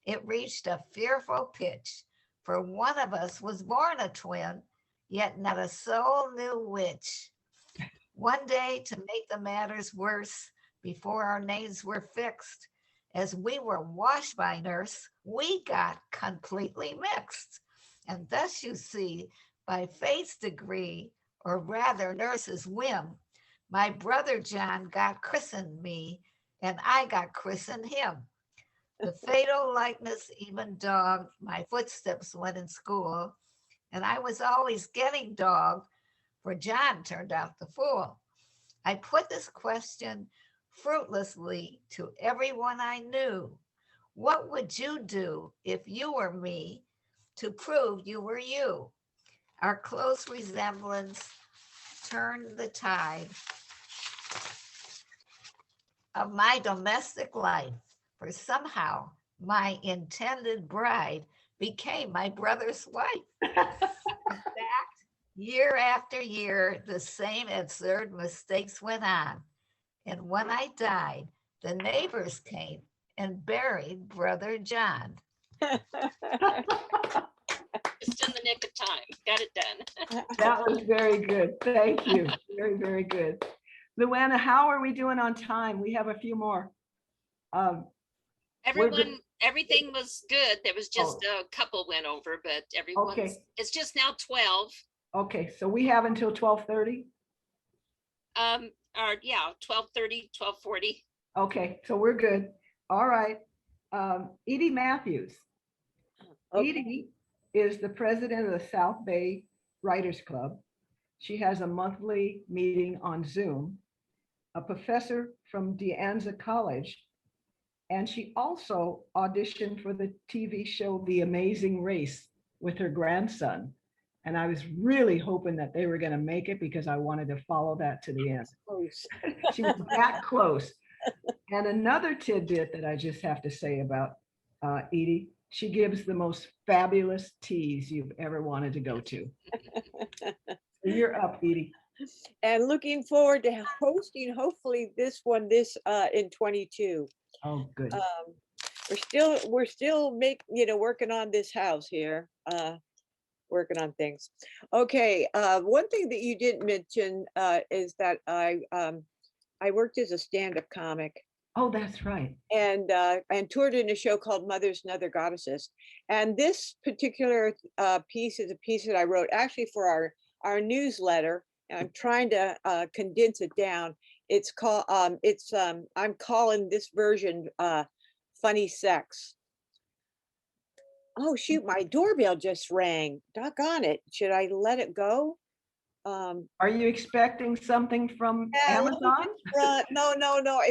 It reached a fearful pitch, for one of us was born a twin, yet not a soul knew which. One day, to make the matters worse, before our names were fixed, as we were washed by nurse, we got completely mixed. And thus you see, by fate's degree, or rather nurse's whim, my brother John got christened me, and I got christened him. The fatal likeness even dogged my footsteps when in school, and I was always getting dogged, for John turned out the fool. I put this question fruitlessly to everyone I knew. What would you do if you were me to prove you were you? Our close resemblance turned the tide of my domestic life, for somehow my intended bride became my brother's wife. In fact, year after year, the same absurd mistakes went on. And when I died, the neighbors came and buried Brother John. Just in the nick of time. Got it done. That was very good. Thank you. Very, very good. Luana, how are we doing on time? We have a few more. We're good. Everything was good. There was just Oh. a couple went over, but everyone's, Okay. it's just now 12. Okay, so we have until 12:30. Or yeah, 12:30, 12:40. Okay, so we're good. All right. Edie Matthews. Edie is the president of the South Bay Writers Club. She has a monthly meeting on Zoom, a professor from De Anza College, and she also auditioned for the TV show The Amazing Race with her grandson. And I was really hoping that they were going to make it because I wanted to follow that to the end. She was that close. And another tidbit that I just have to say about Edie, she gives the most fabulous teas you've ever wanted to go to. So you're up, Edie. And looking forward to hosting, hopefully this one in 22. Oh, good. We're still working on this house here, working on things. Okay, one thing that you didn't mention is that I worked as a stand-up comic. Oh, that's right. And toured in a show called Mothers and Other Goddesses. And this particular piece is a piece that I wrote actually for our newsletter. And I'm trying to condense it down. It's called, I'm calling this version Funny Sex. Oh, shoot, my doorbell just rang. Doggone it. Should I let it go? Are you expecting something from Amazon? No,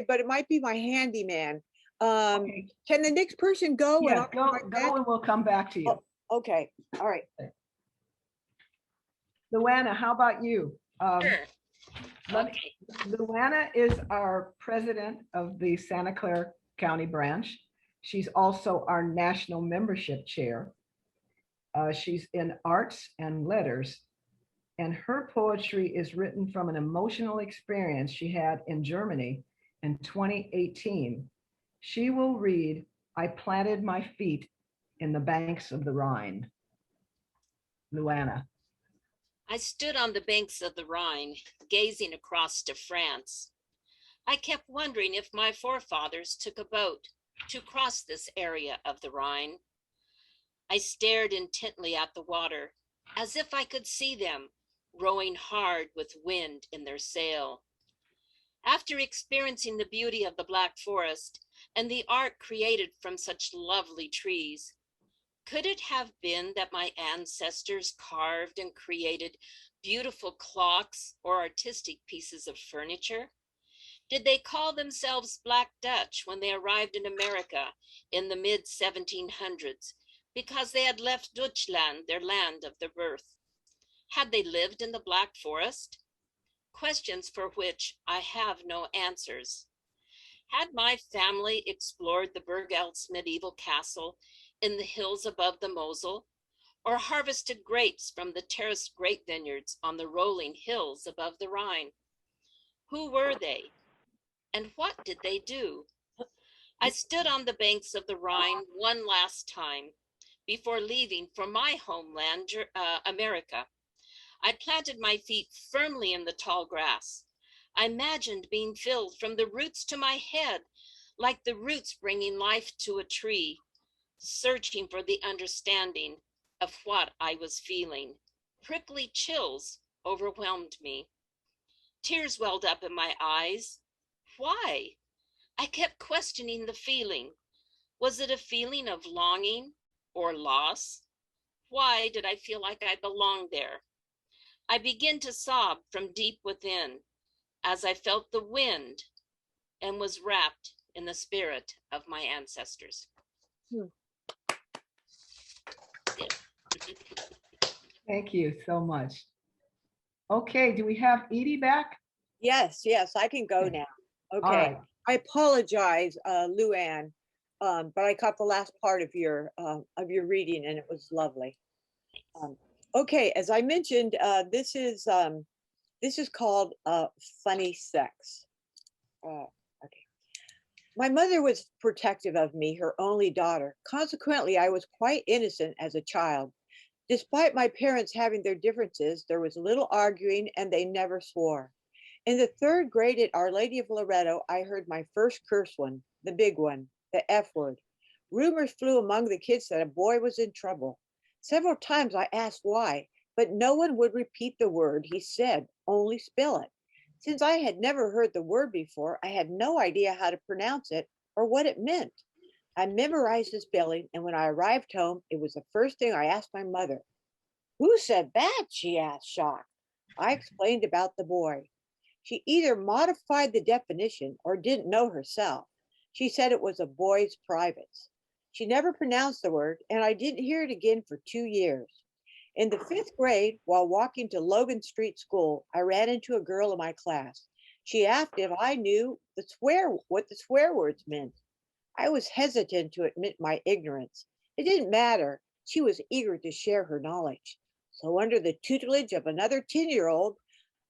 but it might be my handyman. Okay. Can the next person go? Yeah, go and we'll come back to you. Oh, okay, all right. Luana, how about you? Sure. Okay. Luana is our president of the Santa Clara County branch. She's also our national membership chair. She's in arts and letters, and her poetry is written from an emotional experience she had in Germany in 2018. She will read, "I planted my feet in the banks of the Rhine." Luana. I stood on the banks of the Rhine, gazing across to France. I kept wondering if my forefathers took a boat to cross this area of the Rhine. I stared intently at the water, as if I could see them, rowing hard with wind in their sail. After experiencing the beauty of the Black Forest and the art created from such lovely trees, could it have been that my ancestors carved and created beautiful clocks or artistic pieces of furniture? Did they call themselves Black Dutch when they arrived in America in the mid 1700s because they had left Deutschland, their land of their birth? Had they lived in the Black Forest? Questions for which I have no answers. Had my family explored the Burgelt's medieval castle in the hills above the Mosel, or harvested grapes from the terraced grape vineyards on the rolling hills above the Rhine? Who were they, and what did they do? I stood on the banks of the Rhine one last time before leaving for my homeland, America. I planted my feet firmly in the tall grass. I imagined being filled from the roots to my head, like the roots bringing life to a tree, searching for the understanding of what I was feeling. Prickly chills overwhelmed me. Tears welled up in my eyes. Why? I kept questioning the feeling. Was it a feeling of longing or loss? Why did I feel like I belonged there? I began to sob from deep within as I felt the wind and was wrapped in the spirit of my ancestors. Thank you so much. Okay, do we have Edie back? Yes, yes, I can go now. All Okay, right. I apologize, Luann, but I caught the last part of your reading and it was lovely. Okay, as I mentioned, this is called Funny Sex. Okay. My mother was protective of me, her only daughter. Consequently, I was quite innocent as a child. Despite my parents having their differences, there was little arguing and they never swore. In the third grade at Our Lady of Loretto, I heard my first curse one, the big one, the F word. Rumors flew among the kids that a boy was in trouble. Several times I asked why, but no one would repeat the word he said, only spell it. Since I had never heard the word before, I had no idea how to pronounce it or what it meant. I memorized the spelling, and when I arrived home, it was the first thing I asked my mother. Who said that? She asked, shocked. I explained about the boy. She either modified the definition or didn't know herself. She said it was a boy's privates. She never pronounced the word, and I didn't hear it again for 2 years. In the 5th grade, while walking to Logan Street School, I ran into a girl in my class. She asked if I knew what the swear words meant. I was hesitant to admit my ignorance. It didn't matter. She was eager to share her knowledge. So under the tutelage of another 10-year-old,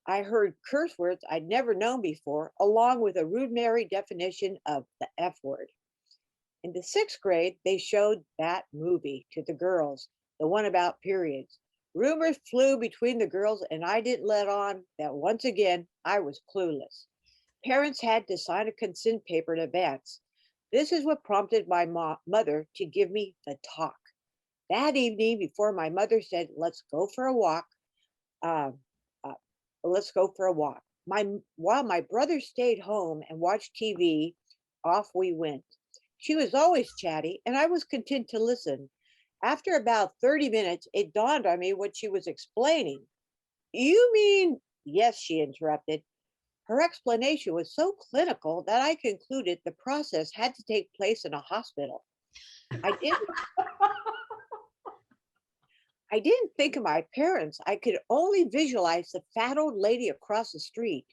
I heard curse words I'd never known before, along with a rudimentary definition of the F word. In the 6th grade, they showed that movie to the girls, the one about periods. Rumors flew between the girls, and I didn't let on that once again I was clueless. Parents had to sign a consent paper in advance. This is what prompted my mother to give me the talk. That evening, before my mother said, let's go for a walk, while my brother stayed home and watched TV, off we went. She was always chatty, and I was content to listen. After about 30 minutes, it dawned on me what she was explaining. You mean, yes, she interrupted. Her explanation was so clinical that I concluded the process had to take place in a hospital. I didn't think of my parents. I could only visualize the fat old lady across the street.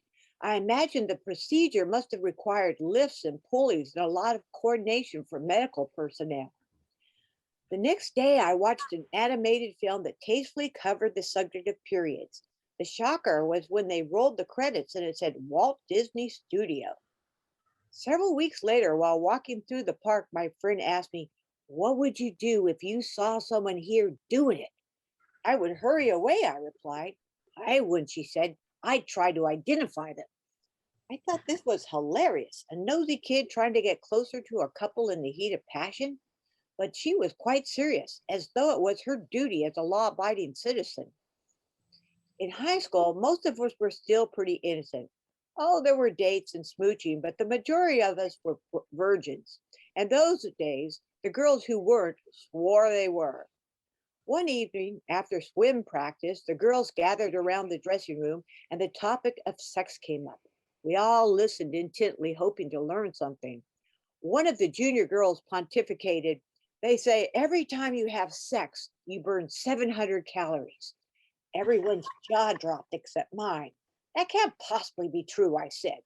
I imagined the procedure must have required lifts and pulleys and a lot of coordination for medical personnel. The next day, I watched an animated film that tastefully covered the subject of periods. The shocker was when they rolled the credits and it said Walt Disney Studio. Several weeks later, while walking through the park, my friend asked me, what would you do if you saw someone here doing it? I would hurry away, I replied. I wouldn't, she said. I'd try to identify them. I thought this was hilarious, a nosy kid trying to get closer to a couple in the heat of passion. But she was quite serious, as though it was her duty as a law-abiding citizen. In high school, most of us were still pretty innocent. Oh, there were dates and smooching, but the majority of us were virgins. And those days, the girls who weren't swore they were. One evening after swim practice, the girls gathered around the dressing room and the topic of sex came up. We all listened intently, hoping to learn something. One of the junior girls pontificated. They say every time you have sex, you burn 700 calories. Everyone's jaw dropped except mine. That can't possibly be true, I said.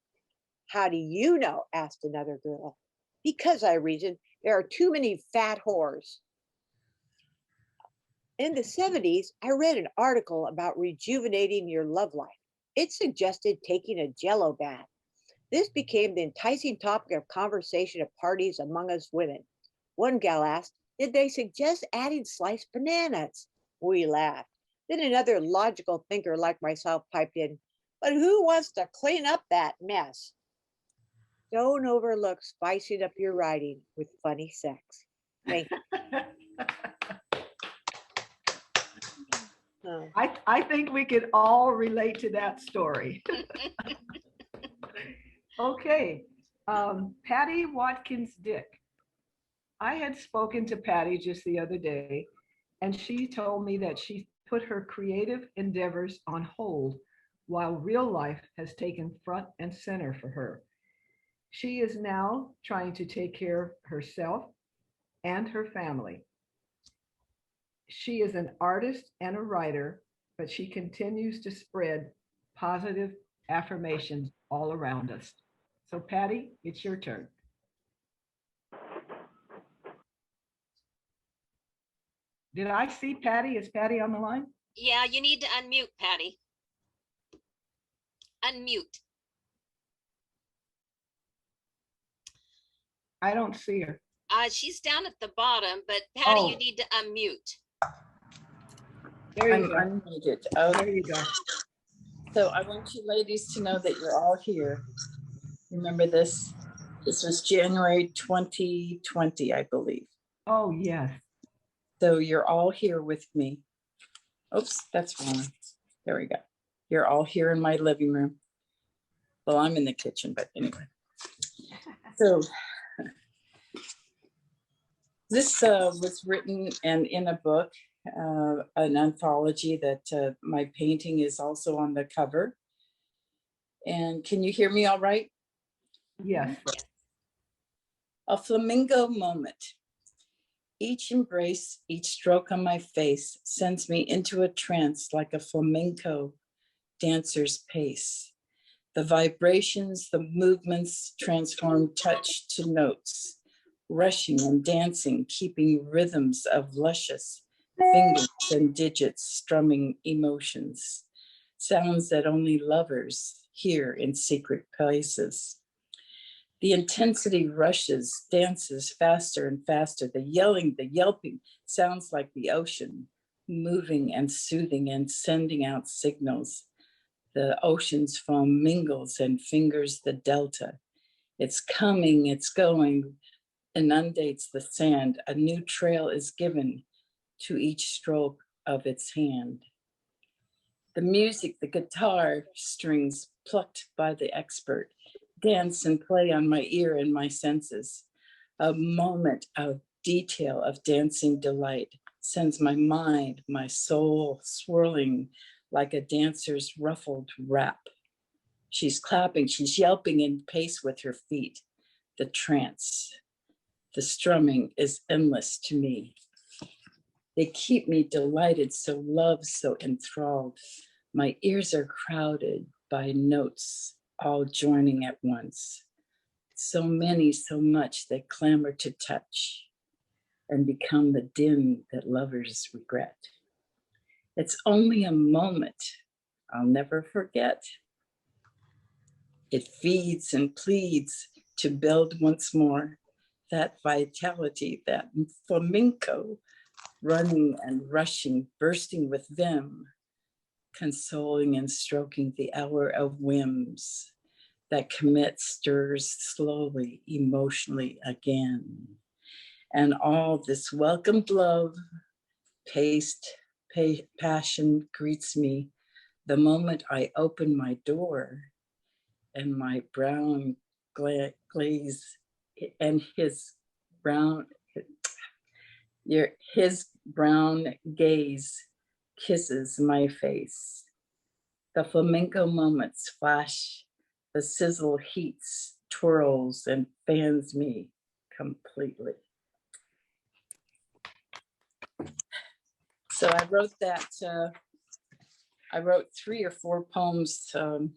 How do you know? Asked another girl. Because, I reasoned, there are too many fat whores. In the 70s, I read an article about rejuvenating your love life. It suggested taking a jello bath. This became the enticing topic of conversation at parties among us women. One gal asked, did they suggest adding sliced bananas? We laughed. Then another logical thinker like myself piped in, but who wants to clean up that mess? Don't overlook spicing up your writing with funny sex. Thank you. I think we could all relate to that story. Okay, Patty Watkins Dick. I had spoken to Patty just the other day, and she told me that she put her creative endeavors on hold while real life has taken front and center for her. She is now trying to take care of herself and her family. She is an artist and a writer, but she continues to spread positive affirmations all around us. So Patty, it's your turn. Did I see Patty? Is Patty on the line? Yeah, you need to unmute, Patty. Unmute. I don't see her. She's down at the bottom, but Patty, you Oh. need to unmute. There I'm you go. unmuted. Oh, There you go. so I want you ladies to know that you're all here. Remember this? This was January 2020, I believe. Oh, yes. So you're all here with me. Oops, that's wrong. There we go. You're all here in my living room. Well, I'm in the kitchen, but anyway. So this was written and in a book, an anthology that my painting is also on the cover. And can you hear me all right? Yes. A flamingo moment. Each embrace, each stroke on my face sends me into a trance like a flamenco dancer's pace. The vibrations, the movements transform touch to notes, rushing and dancing, keeping rhythms of luscious fingers and digits strumming emotions, sounds that only lovers hear in secret places. The intensity rushes, dances faster and faster. The yelling, the yelping sounds like the ocean, moving and soothing and sending out signals. The ocean's foam mingles and fingers the delta. It's coming, it's going, inundates the sand. A new trail is given to each stroke of its hand. The music, the guitar strings plucked by the expert, dance and play on my ear and my senses. A moment of detail of dancing delight sends my mind, my soul swirling like a dancer's ruffled wrap. She's clapping, she's yelping in pace with her feet. The trance, the strumming is endless to me. They keep me delighted, so loved, so enthralled. My ears are crowded by notes, all joining at once. So many, so much they clamor to touch and become the din that lovers regret. It's only a moment I'll never forget. It feeds and pleads to build once more that vitality, that flamenco, running and rushing, bursting with vim, consoling and stroking the hour of whims. That commit stirs slowly, emotionally again. And all this welcomed love, passion greets me the moment I open my door. and my brown glaze and his brown gaze kisses my face. The flamenco moments flash, the sizzle heats, twirls, and fans me completely. So I wrote that, I wrote 3 or 4 poems the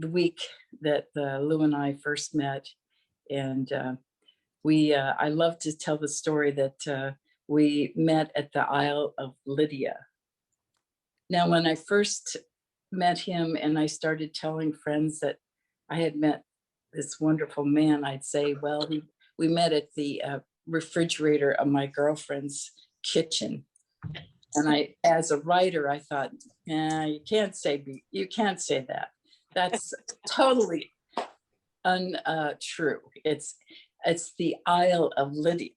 week that Lou and I first met. And I love to tell the story that we met at the Isle of Lydia. Now, when I first met him and I started telling friends that I had met this wonderful man, I'd say, well, we met at the refrigerator of my girlfriend's kitchen. And as a writer, I thought, you can't say that. That's totally untrue. It's the Isle of Lydia.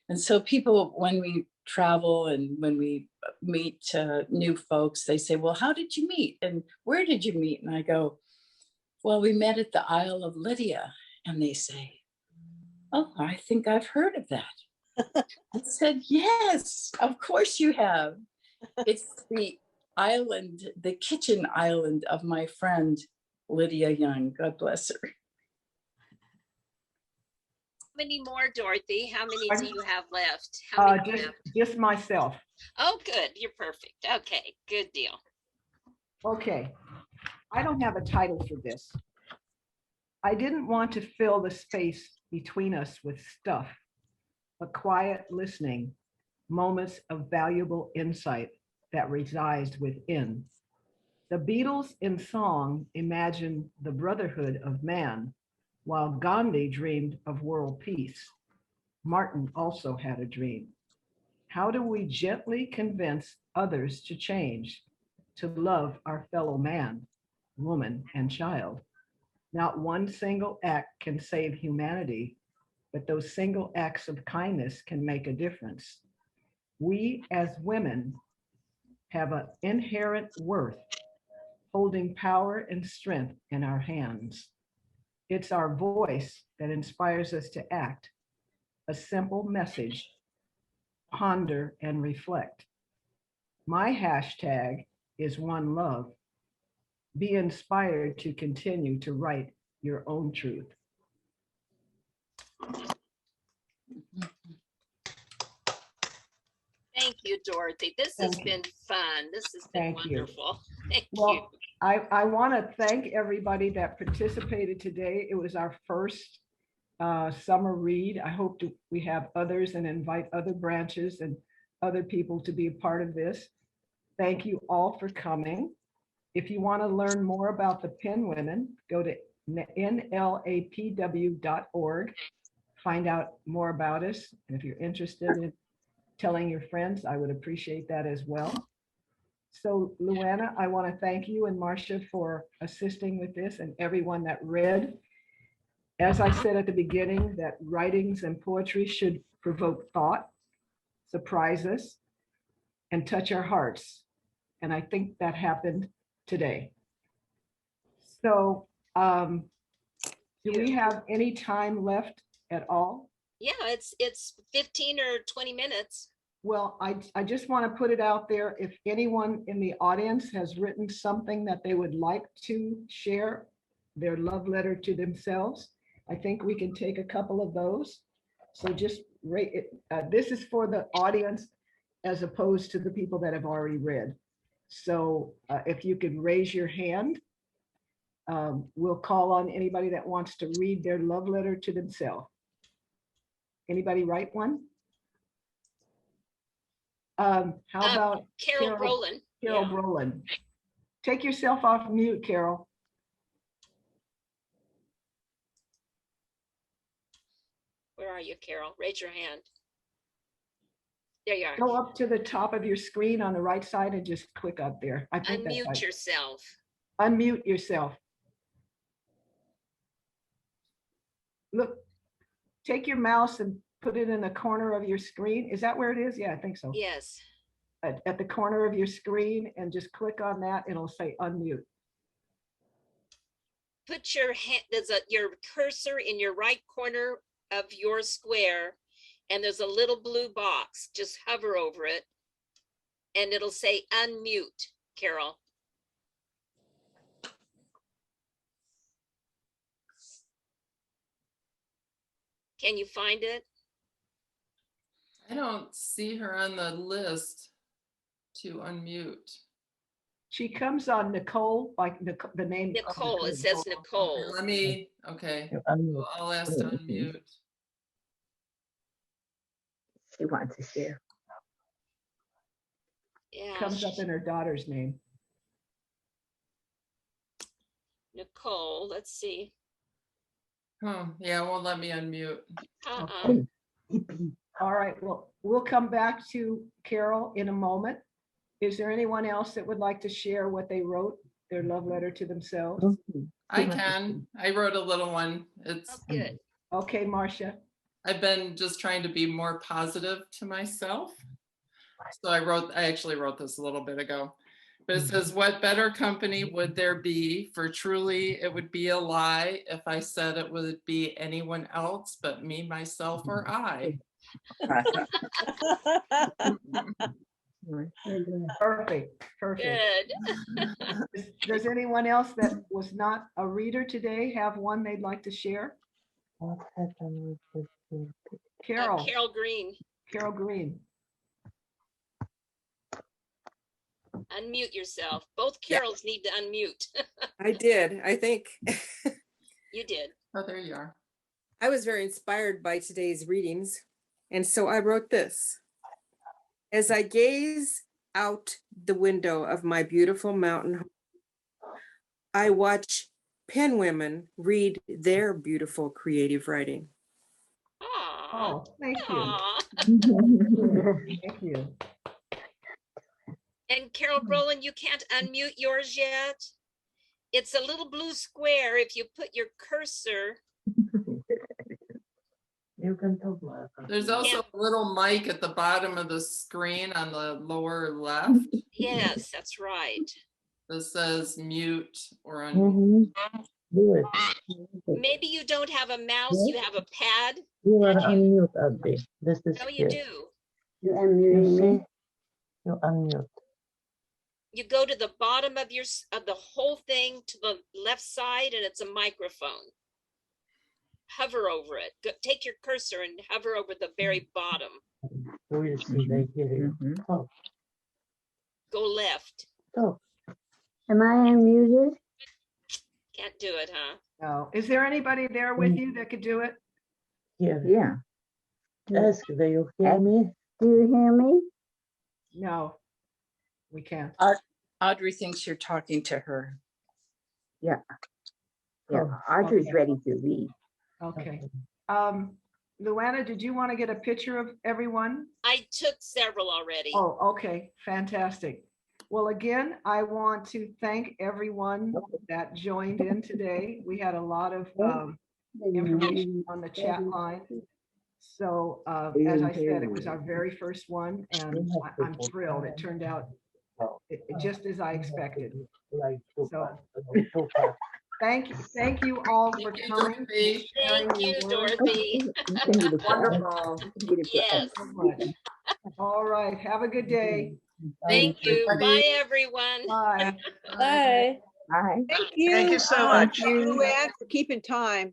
And so people, when we travel and when we meet new folks, they say, well, how did you meet? And where did you meet? And I go, well, we met at the Isle of Lydia. And they say, oh, I think I've heard of that. I said, yes, of course you have. It's the island, the kitchen island of my friend, Lydia Young. God bless her. How many more, Dorothy? How many do you have left? How many just myself. Oh, good. You're perfect. Okay, good deal. Okay. I don't have a title for this. I didn't want to fill the space between us with stuff, but quiet listening, moments of valuable insight that resides within. The Beatles in song imagined the brotherhood of man, while Gandhi dreamed of world peace. Martin also had a dream. How do we gently convince others to change, to love our fellow man, woman, and child? Not one single act can save humanity, but those single acts of kindness can make a difference. We as women have an inherent worth, holding power and strength in our hands. It's our voice that inspires us to act. A simple message, ponder and reflect. My hashtag is one love. Be inspired to continue to write your own truth. Thank you, Dorothy. This has been fun. This has been wonderful. Thank you. I want to thank everybody that participated today. It was our first summer read. I hope we have others and invite other branches and other people to be a part of this. Thank you all for coming. If you want to learn more about the Pen Women, go to NLAPW.org, find out more about us. And if you're interested in telling your friends, I would appreciate that as well. So Luana, I want to thank you and Marcia for assisting with this and everyone that read. As I said at the beginning, that writings and poetry should provoke thought, surprise us, and touch our hearts. And I think that happened today. So do we have any time left at all? Yeah, it's 15 or 20 minutes. Well, I just want to put it out there. If anyone in the audience has written something that they would like to share, their love letter to themselves, I think we can take a couple of those. So just rate it. This is for the audience as opposed to the people that have already read. So if you could raise your hand, we'll call on anybody that wants to read their love letter to themselves. Anybody write one? How about Carol Brolin? Carol Brolin. Take yourself off mute, Carol. Where are you, Carol? Raise your hand. There you are. Go up to the top of your screen on the right side and just click up there. I think that's Unmute yourself. Unmute yourself. Look, take your mouse and put it in the corner of your screen. Is that where it is? Yeah, I think so. Yes. At the corner of your screen and just click on that. It'll say unmute. put your hand, your cursor in your right corner of your square, and there's a little blue box. Just hover over it, and it'll say unmute, Carol. Can you find it? I don't see her on the list to unmute. She comes on Nicole, like the name. Nicole, it says Nicole. Okay, let me, okay, I'll ask to unmute. She wants to share. Yeah, Comes up in her daughter's name. Nicole, let's see. Yeah, it won't let me unmute. All right, well, we'll come back to Carol in a moment. Is there anyone else that would like to share what they wrote, their love letter to themselves? I can. I wrote a little one. It's good. Okay, Marcia. I've been just trying to be more positive to myself. So I actually wrote this a little bit ago. But it says, what better company would there be? For truly it would be a lie if I said it would be anyone else but me, myself, or I. Perfect. Good. Does anyone else that was not a reader today have one they'd like to share? Carol. Carol Green. Carol Green. Unmute yourself. Both Carols need to unmute. I did, I think. You did. Oh, there you are. I was very inspired by today's readings, and so I wrote this. As I gaze out the window of my beautiful mountain home, I watch pen women read their beautiful creative writing. Oh, thank you. Thank you. And Carol Brolin, you can't unmute yours yet. It's a little blue square. If you put your cursor. There's also a little mic at the bottom of the screen on the lower left. Yes, that's right. That says mute or unmute. Maybe you don't have a mouse, you have a pad. You are unmute, Abby. This is No, you do. You unmuting me? You unmute. You go to the bottom of the whole thing to the left side, and it's a microphone. Hover over it. Take your cursor and hover over the very bottom. We'll see, they hear you. Oh. Go left. Oh. Am I unmuted? Can't do it, huh? No. Is there anybody there with you that could do it? Yeah. Ask, do you hear me? Do you hear me? No, we can't. Audrey thinks you're talking to her. Yeah. Yeah, Audrey's ready to read. Okay. Luana, did you want to get a picture of everyone? I took several already. Oh, okay, fantastic. Well, again, I want to thank everyone that joined in today. We had a lot of information on the chat line. So as I said, it was our very first one, and I'm thrilled. It turned out just as I expected. So thank you all for coming. Thank you, Dorothy. Wonderful. Yes. So much. All right, have a good day. Thank you. Bye, everyone. Bye. Bye. Bye. Thank you so much. Luann, for keeping time.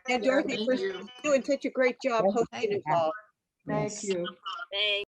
And Dorothy, for doing such a great job hosting it all. Thank you. Thanks.